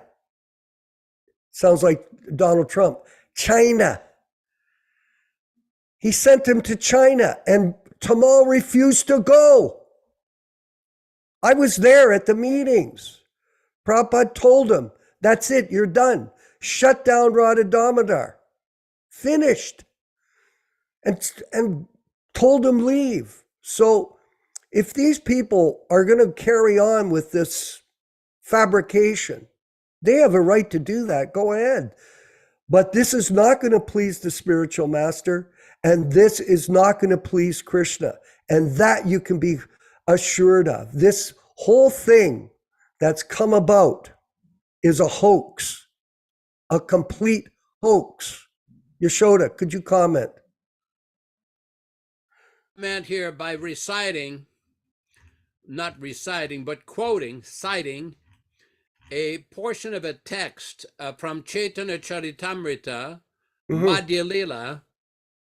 Sounds like Donald Trump. China. He sent him to China, and Tamal refused to go. I was there at the meetings. Prabhupada told him, that's it, you're done. Shut down Radha Damodar. Finished. And told him leave. So if these people are going to carry on with this fabrication, they have a right to do that. Go ahead. But this is not going to please the spiritual master, and this is not going to please Krishna. And that you can be assured of. This whole thing that's come about is a hoax, a complete hoax. Yaśodā, could you comment? Meant here by reciting, not reciting, but quoting, citing a portion of a text from Chaitanya Charitamrita, Madhya Lila,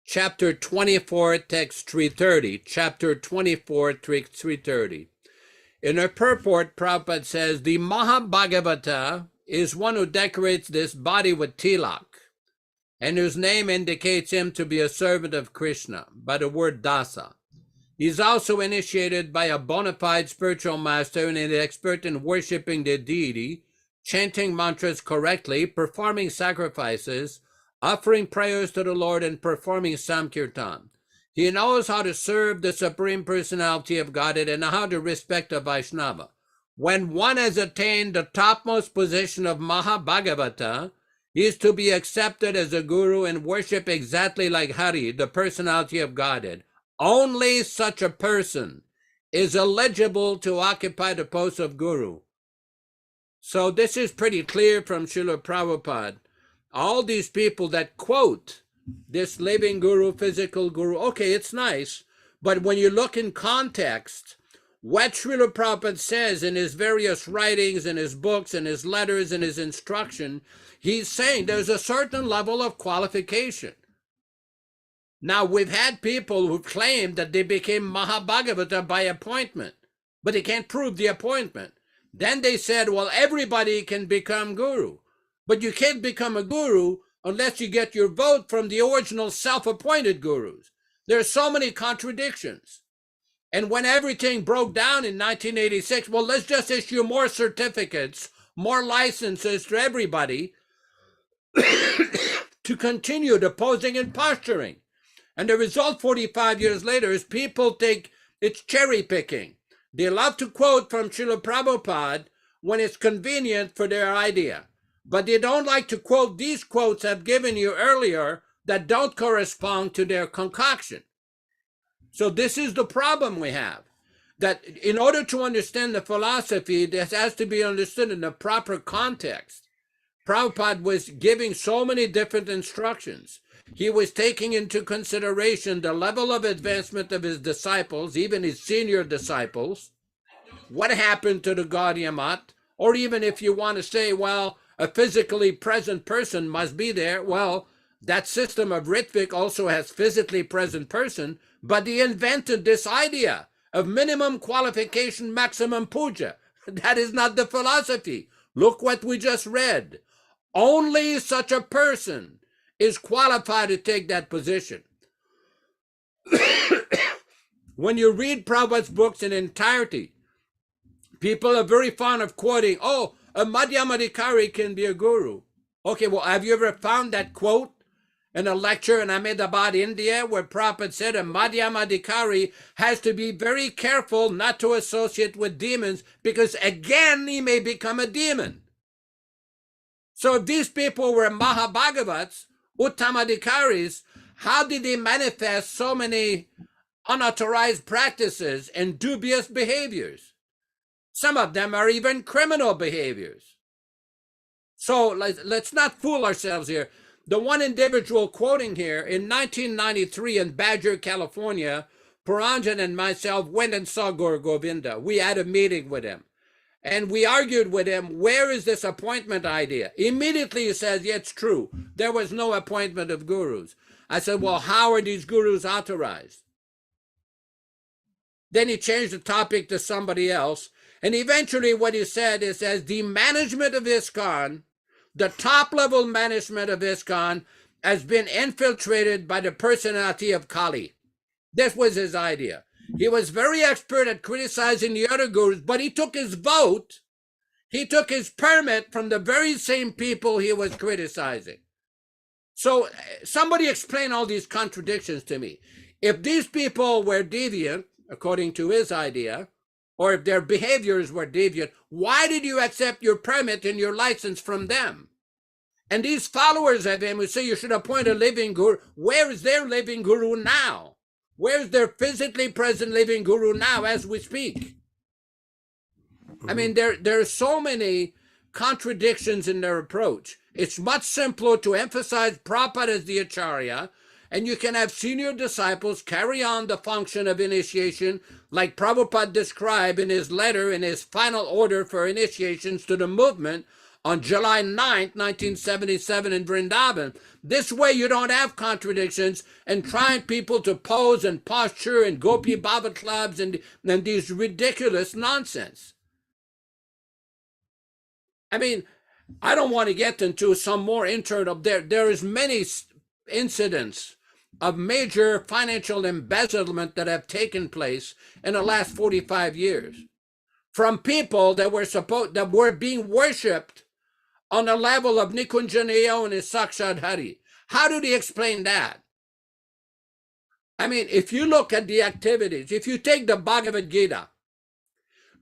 chapter 24, text 330, chapter 24, text 330. In her purport, Prabhupada says, the Mahabhagavata is one who decorates this body with tilak, and whose name indicates him to be a servant of Krishna by the word Dāsa. He is also initiated by a bona fide spiritual master and an expert in worshiping the deity, chanting mantras correctly, performing sacrifices, offering prayers to the Lord, and performing Samkirtan. He knows how to serve the Supreme Personality of Godhead and how to respect a Vaishnava. When one has attained the topmost position of Mahabhagavata, he is to be accepted as a guru and worship exactly like Hari, the personality of Godhead. Only such a person is eligible to occupy the post of guru. So this is pretty clear from Srila Prabhupada. All these people that quote this living guru, physical guru, okay, it's nice, but when you look in context, what Srila Prabhupada says in his various writings, in his books, in his letters, in his instruction, he's saying there's a certain level of qualification. Now, we've had people who claim that they became Mahabhagavata by appointment, but they can't prove the appointment. Then they said, well, everybody can become guru, but you can't become a guru unless you get your vote from the original self-appointed gurus. There are so many contradictions. And when everything broke down in 1986, well, let's just issue more certificates, more licenses to everybody to continue the posing and posturing. And the result 45 years later is people think it's cherry picking. They love to quote from Srila Prabhupada when it's convenient for their idea. But they don't like to quote these quotes I've given you earlier that don't correspond to their concoction. So this is the problem we have. That in order to understand the philosophy, this has to be understood in the proper context. Prabhupada was giving so many different instructions. He was taking into consideration the level of advancement of his disciples, even his senior disciples, what happened to the Gaudiya Math, or even if you want to say, well, a physically present person must be there. Well, that system of Ritvik also has physically present person, but he invented this idea of minimum qualification, maximum puja. That is not the philosophy. Look what we just read. Only such a person is qualified to take that position. When you read Prabhupada's books in entirety, people are very fond of quoting, oh, a Madhyamadikari can be a guru. Okay, well, have you ever found that quote in a lecture in Ahmedabad, India, where Prabhupada said a Madhyamadikari has to be very careful not to associate with demons because, again, he may become a demon. So if these people were Mahabhagavats, Uttamadikaris, how did they manifest so many unauthorized practices and dubious behaviors? Some of them are even criminal behaviors. So let's not fool ourselves here. The one individual quoting here, in 1993 in Badger, California, Puranjan and myself went and saw Guru Govinda. We had a meeting with him. And we argued with him, where is this appointment idea? Immediately he says, yeah, it's true. There was no appointment of gurus. I said, well, how are these gurus authorized? Then he changed the topic to somebody else. And eventually what he said is, as the management of ISKCON, the top level management of ISKCON has been infiltrated by the personality of Kali. This was his idea. He was very expert at criticizing the other gurus, but he took his vote, he took his permit from the very same people he was criticizing. So somebody explain all these contradictions to me. If these people were deviant, according to his idea, or if their behaviors were deviant, why did you accept your permit and your license from them? And these followers of him who say you should appoint a living guru, where is their living guru now? Where's their physically present living guru now as we speak? I mean, there are so many contradictions in their approach. It's much simpler to emphasize Prabhupada as the Acharya, and you can have senior disciples carry on the function of initiation like Prabhupada described in his letter in his final order for initiations to the movement on July 9th, 1977 in Vrindavan. This way you don't have contradictions and trying people to pose and posture and Gopi Baba clubs and these ridiculous nonsense. I mean, I don't want to get into some more internal. There is many incidents of major financial embezzlement that have taken place in the last 45 years from people that were being worshipped on the level of Nikunjaneo and his Sakshad Hari. How do they explain that? I mean, if you look at the activities, if you take the Bhagavad-gītā,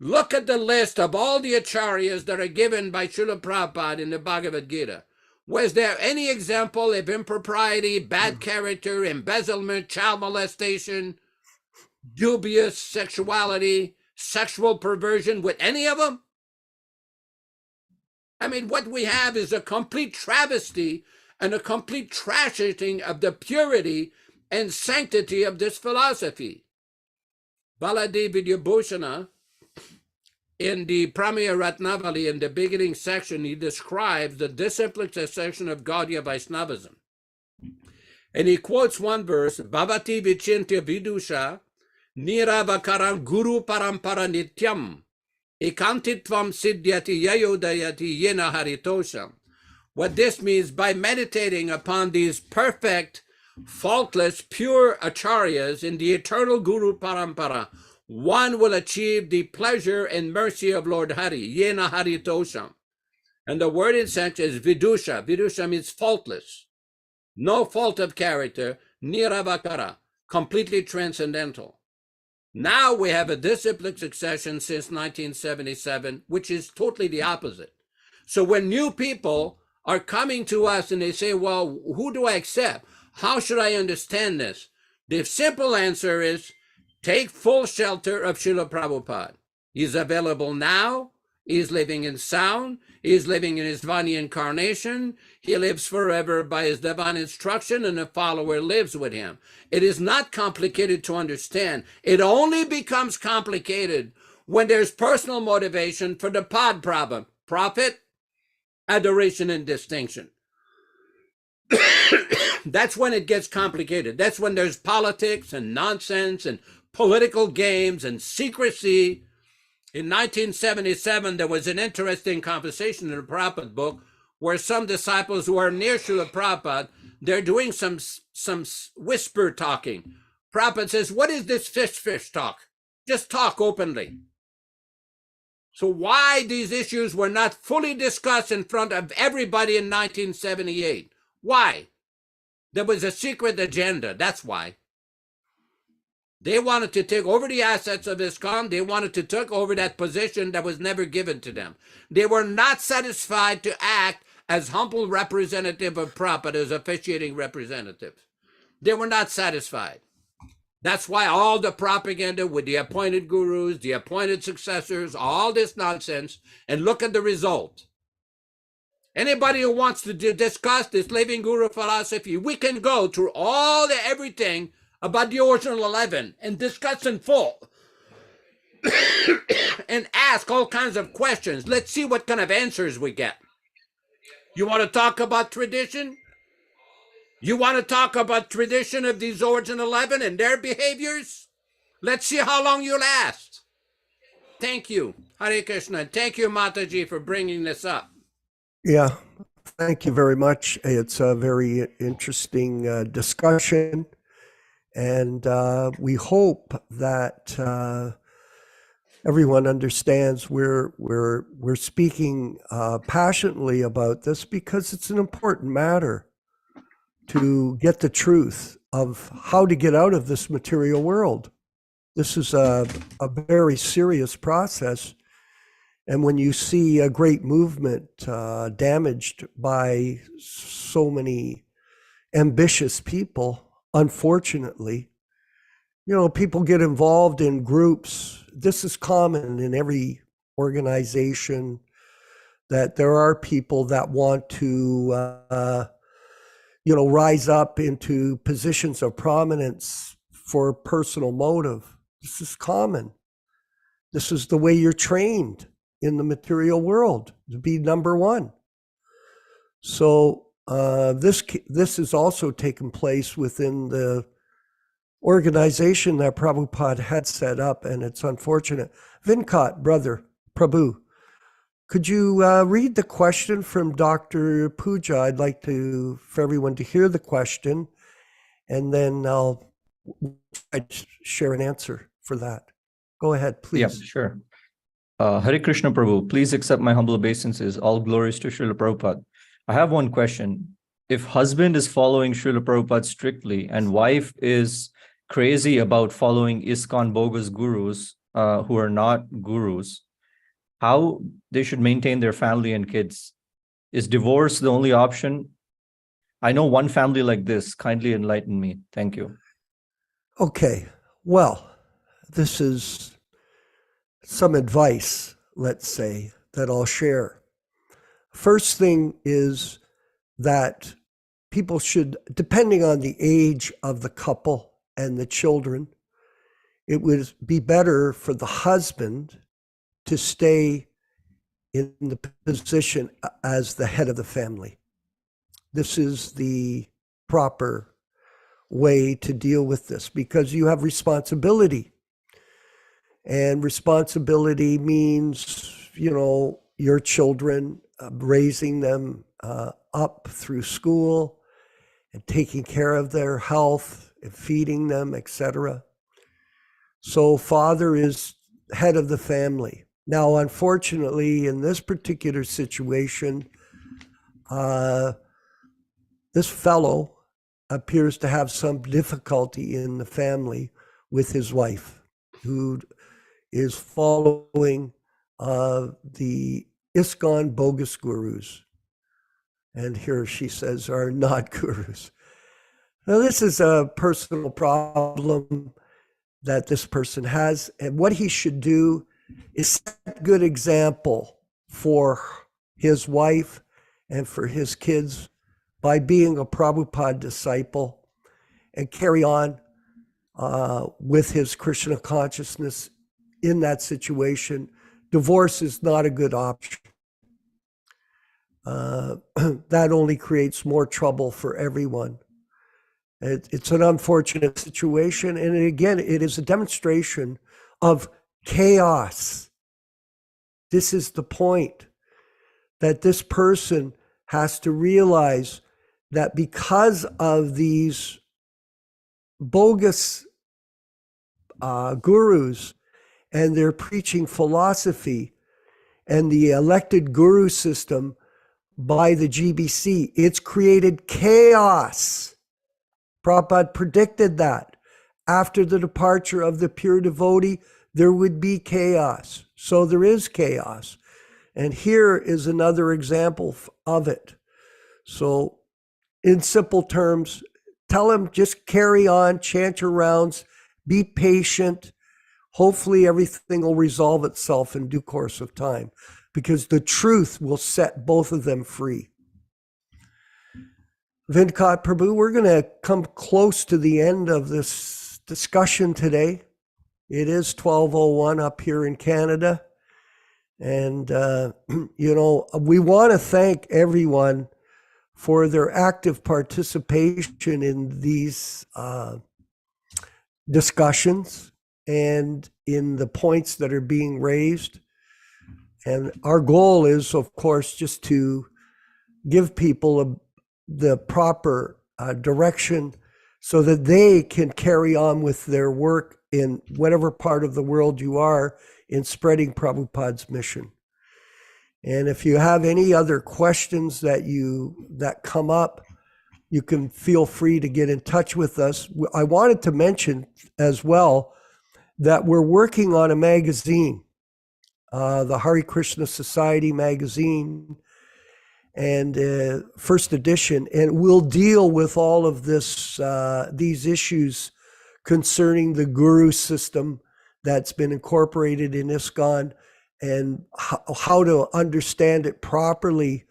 look at the list of all the acharyas that are given by Srila Prabhupada in the Bhagavad-gītā. Was there any example of impropriety, bad character, embezzlement, child molestation, dubious sexuality, sexual perversion with any of them? I mean, what we have is a complete travesty and a complete trashing of the purity and sanctity of this philosophy. Baladev Vidyabhushana, in the Pramaya Ratnavali, in the beginning section, he describes the disciplic succession of Gaudiya Vaishnavism. And he quotes one verse, Bhavati Vichintya Vidusha, Niravakaram Guru Parampara Nityam, Ekantitvam Siddhyati Yayodayati Yena Haritosham. What this means, by meditating upon these perfect, faultless, pure acharyas in the eternal Guru Parampara, one will achieve the pleasure and mercy of Lord Hari, Yena Haritosham. And the word in Sanskrit is Vidusha. Vidusha means faultless, no fault of character, Niravakara, completely transcendental. Now we have a disciplic succession since 1977, which is totally the opposite. So when new people are coming to us and they say, well, who do I accept? How should I understand this? The simple answer is, take full shelter of Srila Prabhupada. He's available now. He's living in sound. He's living in his Vani incarnation. He lives forever by his divine instruction, and a follower lives with him. It is not complicated to understand. It only becomes complicated when there's personal motivation for the pod problem. Profit, adoration and distinction. That's when it gets complicated. That's when there's politics and nonsense and political games and secrecy. In 1977, there was an interesting conversation in the Prabhupada book where some disciples who are near Srila Prabhupada, they're doing some whisper talking. Prabhupada says, what is this fish talk? Just talk openly. So why these issues were not fully discussed in front of everybody in 1978? Why? There was a secret agenda, that's why. They wanted to take over the assets of ISKCON. They wanted to take over that position that was never given to them. They were not satisfied to act as humble representative of Prabhupada, as officiating representatives. They were not satisfied. That's why all the propaganda with the appointed gurus, the appointed successors, all this nonsense, and look at the result. Anybody who wants to discuss this living guru philosophy, we can go through all the everything about the original 11 and discuss in full and ask all kinds of questions. Let's see what kind of answers we get. You want to talk about tradition? You want to talk about tradition of these original 11 and their behaviors? Let's see how long you last. Thank you, Hare Krishna. Thank you, Mataji, for bringing this up. Yeah, thank you very much. It's a very interesting discussion. And we hope that everyone understands we're speaking passionately about this because it's an important matter to get the truth of how to get out of this material world. This is a very serious process. And when you see a great movement damaged by so many ambitious people, unfortunately, people get involved in groups. This is common in every organization, that there are people that want to, rise up into positions of prominence for personal motive. This is common. This is the way you're trained in the material world, to be number one. So this is also taken place within the organization that Prabhupada had set up, and it's unfortunate. Vinkat, brother, Prabhu, could you read the question from Dr. Puja? I'd like for everyone to hear the question, and then I'll share an answer for that. Go ahead, please. Yeah, sure. Hare Krishna Prabhu, please accept my humble obeisances. All glories to Srila Prabhupada. I have one question. If husband is following Srila Prabhupada strictly and wife is crazy about following ISKCON bogus gurus who are not gurus, how they should maintain their family and kids? Is divorce the only option? I know one family like this. Kindly enlighten me. Thank you. Okay. Well, this is some advice, let's say, that I'll share. First thing is that people should, depending on the age of the couple and the children, it would be better for the husband to stay in the position as the head of the family. This is the proper way to deal with this, because you have responsibility. And responsibility means, your children, raising them up through school and taking care of their health and feeding them, etc. So father is head of the family. Now, unfortunately, in this particular situation, this fellow appears to have some difficulty in the family with his wife, who is following the ISKCON bogus gurus. And here she says are not gurus. Now, this is a personal problem that this person has. And what he should do is set a good example for his wife and for his kids by being a Prabhupada disciple and carry on with his Krishna consciousness in that situation. Divorce is not a good option. that only creates more trouble for everyone. It's an unfortunate situation. And again, it is a demonstration of chaos. This is the point, that this person has to realize that because of these bogus gurus and their preaching philosophy and the elected guru system by the GBC, it's created chaos. Prabhupada predicted that after the departure of the pure devotee, there would be chaos. So there is chaos. And here is another example of it. So in simple terms, tell him just carry on, chant your rounds, be patient. Hopefully everything will resolve itself in due course of time, because the truth will set both of them free. Venkat Prabhu, we're going to come close to the end of this discussion today. It is 12:01 up here in Canada. And, we want to thank everyone for their active participation in these discussions and in the points that are being raised. And our goal is, of course, just to give people the proper direction so that they can carry on with their work in whatever part of the world you are in spreading Prabhupada's mission. And if you have any other questions that come up, you can feel free to get in touch with us. I wanted to mention as well that we're working on a magazine, the Hare Krishna Society magazine, and first edition, and we'll deal with all of these issues concerning the guru system that's been incorporated in ISKCON, and how to understand it properly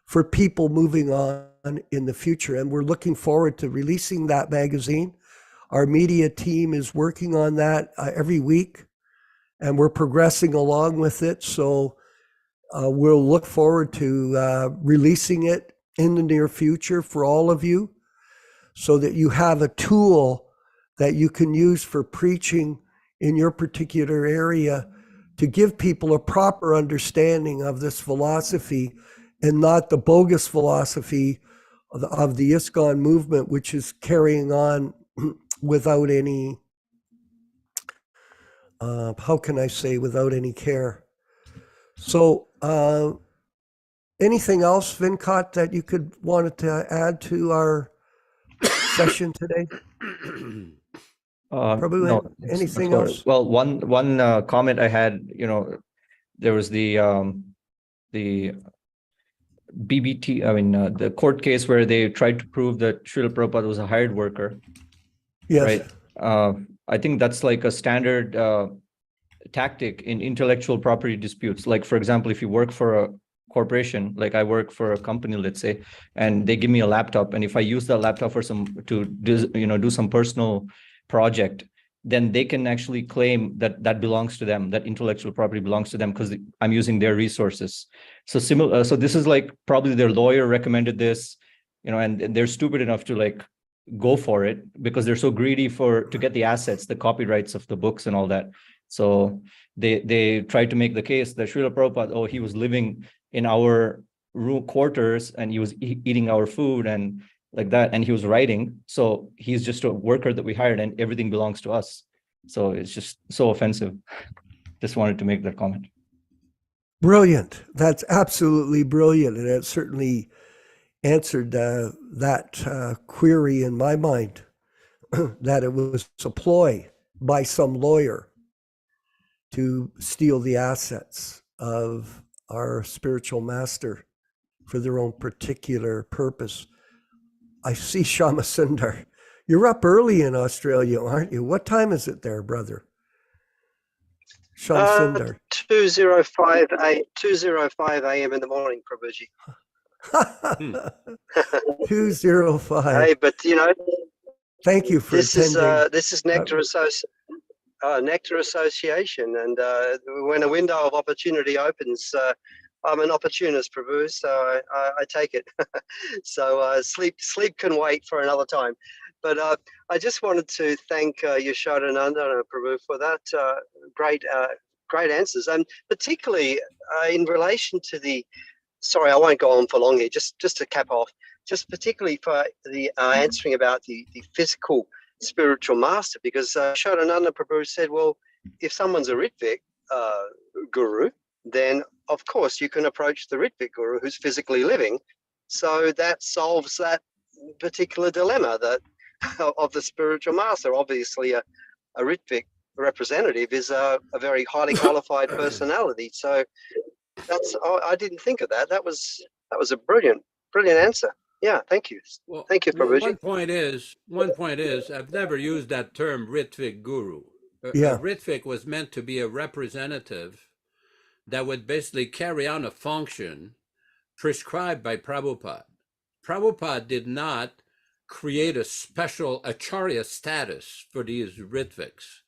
for people moving on in the future. And we're looking forward to releasing that magazine. Our media team is working on that every week, and we're progressing along with it. So we'll look forward to releasing it in the near future for all of you, so that you have a tool that you can use for preaching in your particular area to give people a proper understanding of this philosophy, and not the bogus philosophy of the ISKCON movement, which is carrying on without any, without any care. So anything else, Venkat, that you wanted to add to our session today? Prabhu, No, anything else? Well, one comment I had, there was the BBT, the court case where they tried to prove that Srila Prabhupada was a hired worker. Yes. Right. I think that's like a standard tactic in intellectual property disputes. Like, for example, if you work for a corporation, like I work for a company, let's say, and they give me a laptop, and if I use that laptop for do some personal project, then they can actually claim that belongs to them, that intellectual property belongs to them because I'm using their resources. So so this is like probably their lawyer recommended this, and they're stupid enough to like go for it because they're so greedy to get the assets, the copyrights of the books and all that. So they tried to make the case that Srila Prabhupada, he was living in our quarters and he was eating our food and like that, and he was writing, so he's just a worker that we hired and everything belongs to us. So it's just so offensive. Just wanted to make that comment. Brilliant. That's absolutely brilliant, and it certainly answered that query in my mind, that it was a ploy by some lawyer to steal the assets of our spiritual master for their own particular purpose. I see Shama Sundar. You're up early in Australia, aren't you? What time is it there, brother? Shama Sundar. 2:05 a.m. in the morning, Prabhuji. 2:05. Hey, but thank you for attending. This is Nectar Association, and when a window of opportunity opens, I'm an opportunist, Prabhu, so I take it. So sleep can wait for another time. But I just wanted to thank Yaśodā-nandana Prabhu for that great answers, and particularly in relation to the. Sorry, I won't go on for long here. Just to cap off, just particularly for the answering about the physical spiritual master, because Yaśodā-nandana Prabhu said, well, if someone's a Ritvik guru, then of course you can approach the Ritvik guru who's physically living. So that solves that particular dilemma that of the spiritual master. Obviously, a Ritvik representative is a very highly qualified personality. So that's, I didn't think of that. That was a brilliant answer. Yeah, thank you. Well, Thank you, Prabhuji. One point is, I've never used that term Ritvik guru. A Ritvik was meant to be a representative that would basically carry on a function prescribed by Prabhupada. Prabhupada did not create a special Acharya status for these Ritviks.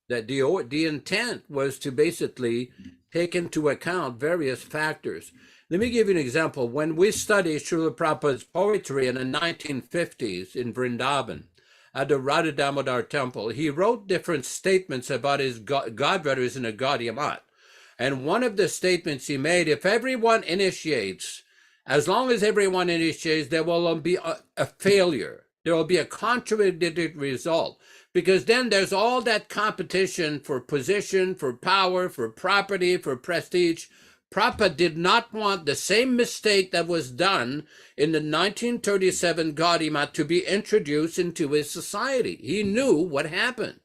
That the intent was to basically take into account various factors. Let me give you an example. When we studied Srila Prabhupada's poetry in the 1950s in Vrindavan, at the Radha Damodar temple, he wrote different statements about his godbrothers in the Gaudiya Math. And one of the statements he made, if everyone initiates, as long as everyone initiates, there will be a failure. There will be a contradictory result. Because then there's all that competition for position, for power, for property, for prestige. Prabhupada did not want the same mistake that was done in the 1937 Gaudiya Math to be introduced into his society. He knew what happened.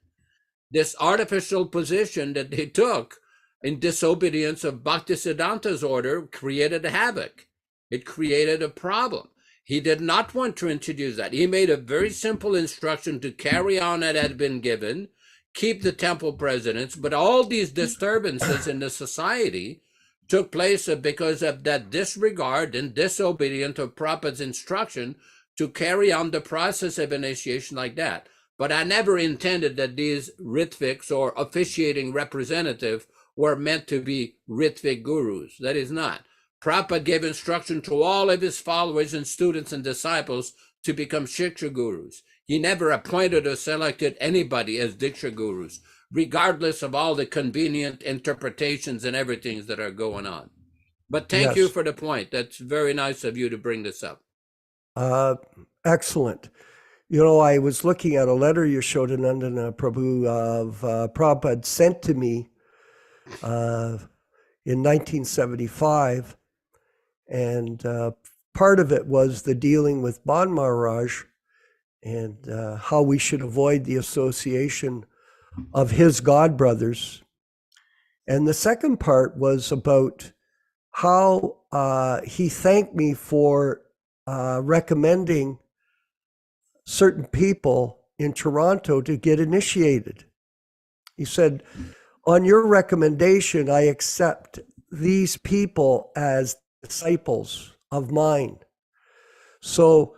This artificial position that they took in disobedience of Bhaktisiddhanta's order created havoc. It created a problem. He did not want to introduce that. He made a very simple instruction to carry on that had been given, keep the temple presidents, but all these disturbances in the society took place because of that disregard and disobedience of Prabhupada's instruction to carry on the process of initiation like that. But I never intended that these Ritviks or officiating representative were meant to be Ritvik gurus. That is not. Prabhupada gave instruction to all of his followers and students and disciples to become Shiksha gurus. He never appointed or selected anybody as Diksha gurus, regardless of all the convenient interpretations and everything that are going on. But thank you for the point. That's very nice of you to bring this up. Excellent. You know, I was looking at a letter Yaśodā-nandana Prabhu of Prabhupada sent to me in 1975. And part of it was the dealing with Ban Maharaj and how we should avoid the association of his godbrothers. And the second part was about how he thanked me for recommending certain people in Toronto to get initiated. He said, on your recommendation, I accept these people as disciples of mine. So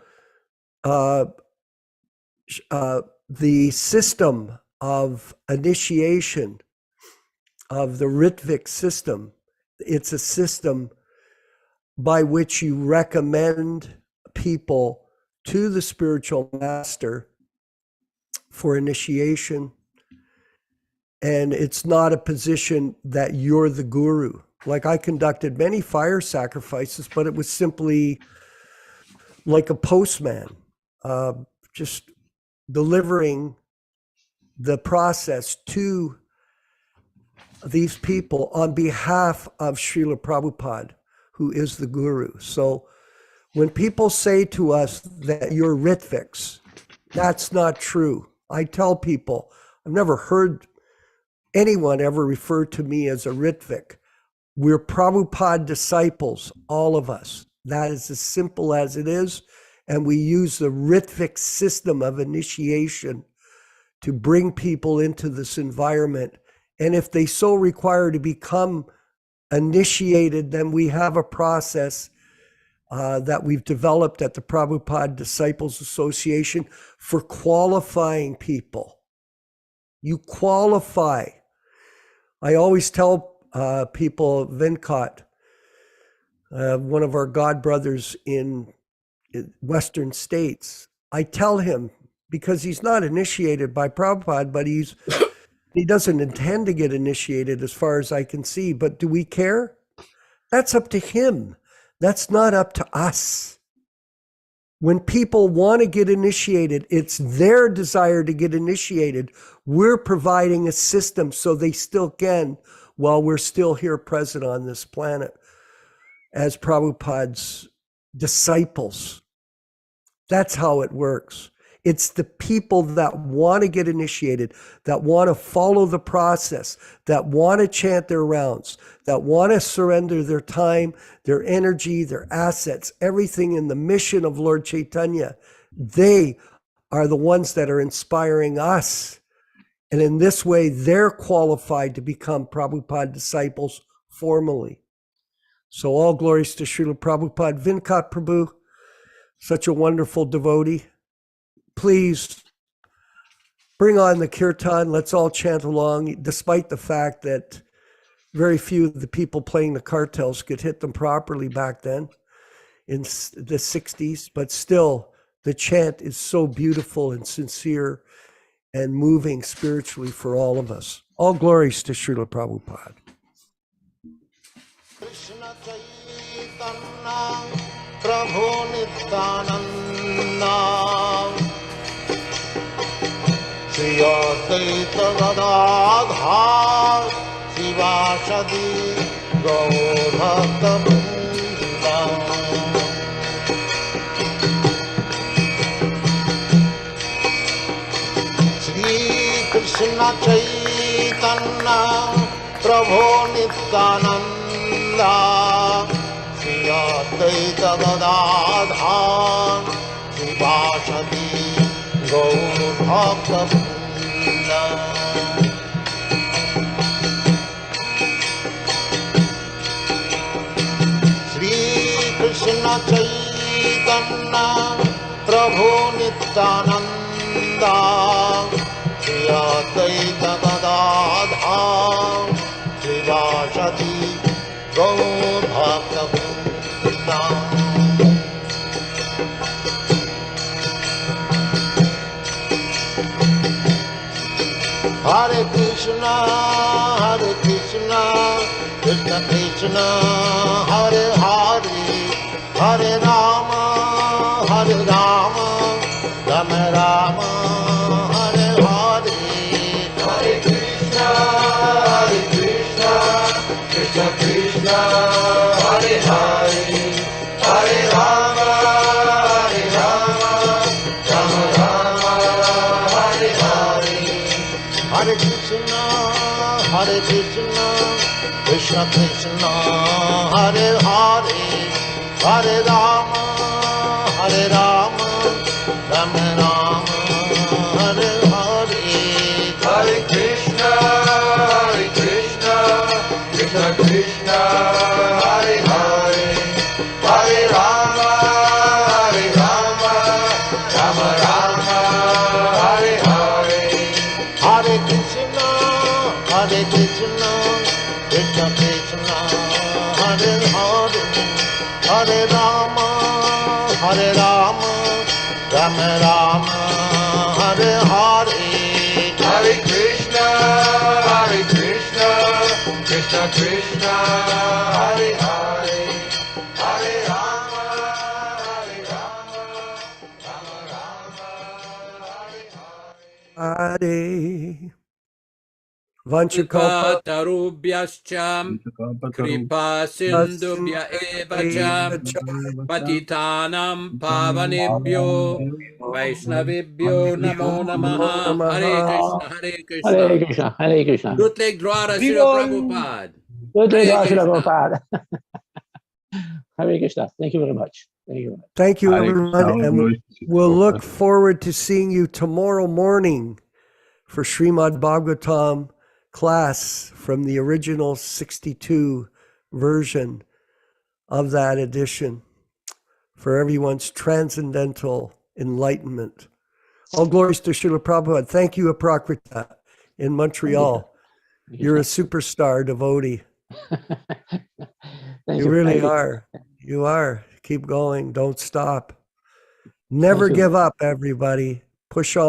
the system of initiation of the Ritvik system, it's a system by which you recommend people to the spiritual master for initiation. And it's not a position that you're the guru. Like, I conducted many fire sacrifices, but it was simply like a postman, just delivering the process to these people on behalf of Srila Prabhupada, who is the guru. So when people say to us that you're Ritviks, that's not true. I tell people, I've never heard anyone ever refer to me as a Ritvik. We're Prabhupada disciples, all of us. That is as simple as it is. And we use the Ritvik system of initiation to bring people into this environment. And if they so require to become initiated, then we have a process that we've developed at the Prabhupada Disciples Association for qualifying people. You qualify. I always tell people, Venkat, one of our God brothers in Western states, I tell him, because he's not initiated by Prabhupada, but he doesn't intend to get initiated as far as I can see. But do we care? That's up to him. That's not up to us. When people want to get initiated, it's their desire to get initiated. We're providing a system so they still can while we're still here present on this planet as Prabhupada's disciples. That's how it works. It's the people that want to get initiated, that want to follow the process, that want to chant their rounds, that want to surrender their time, their energy, their assets, everything in the mission of Lord Chaitanya. They are the ones that are inspiring us. And in this way, they're qualified to become Prabhupada disciples formally. So all glories to Srila Prabhupada. Vinkat Prabhu, such a wonderful devotee. Please bring on the kirtan. Let's all chant along, despite the fact that very few of the people playing the cartels could hit them properly back then in the 60s. But still, the chant is so beautiful and sincere and moving spiritually for all of us. All glories to Srila Prabhupada. Krishna Chaitanya Prabhu Nityananda Shri Advaita Gadadhar Shivāsadi Gaur Bhakta Vrinda Shri Krishna Chaitanya Prabhu Nityananda Shri Advaita Gadadhar Shivāsadi Gaur Bhakta Vrinda Shri Krishna Chaitanya Prabhu Nityananda Shri Advaita Gadadhar Shivāsadi Gaur Bhakta Vrinda Hare Krishna, Krishna Krishna, Hare Hare, Hare Rama, Rama Rama, Hare Hare. Hare Krishna, Krishna Krishna, Hare Hare, Hare Rama, Rama Rama, Hare Hare. Hare Krishna, Krishna Krishna, Hare Hare, Hare Rama, Rama Rama, Hare Hare. Hare Krishna, Krishna Krishna, Hare Hare, Hare Rama, Rama Rama, Hare Hare. Hare Krishna, Krishna Krishna, Hare Hare, Hare Rama, Rama Rama, Hare Hare. Hare Krishna, Krishna Krishna, Hare Hare, Hare Rama, Rama Rama, Hare Hare. Hare Vanchakalpa Tarubhyascha Kripa Sindhubhya eva cha Patitanam Pavanebhyo Vaishnavibhyo Namo Namaha. Hare Krishna, Hare Krishna. Hare Krishna, Hare Krishna. Dutlek Dwara Srila Prabhupada. Hare Hare Krishna. Krishna. Prabhupada. Hare Krishna. Thank you very much. Thank you. Thank you, Hare everyone. Krishna. And we'll look forward to seeing you tomorrow morning for Srimad Bhagavatam class from the original 62 version of that edition for everyone's transcendental enlightenment. All glories to Srila Prabhupada. Thank you, Aprakrita, in Montreal. You're a superstar devotee. Thank You really Thank are. You are. Keep going. Don't stop. Never you. give up, everybody. Push on.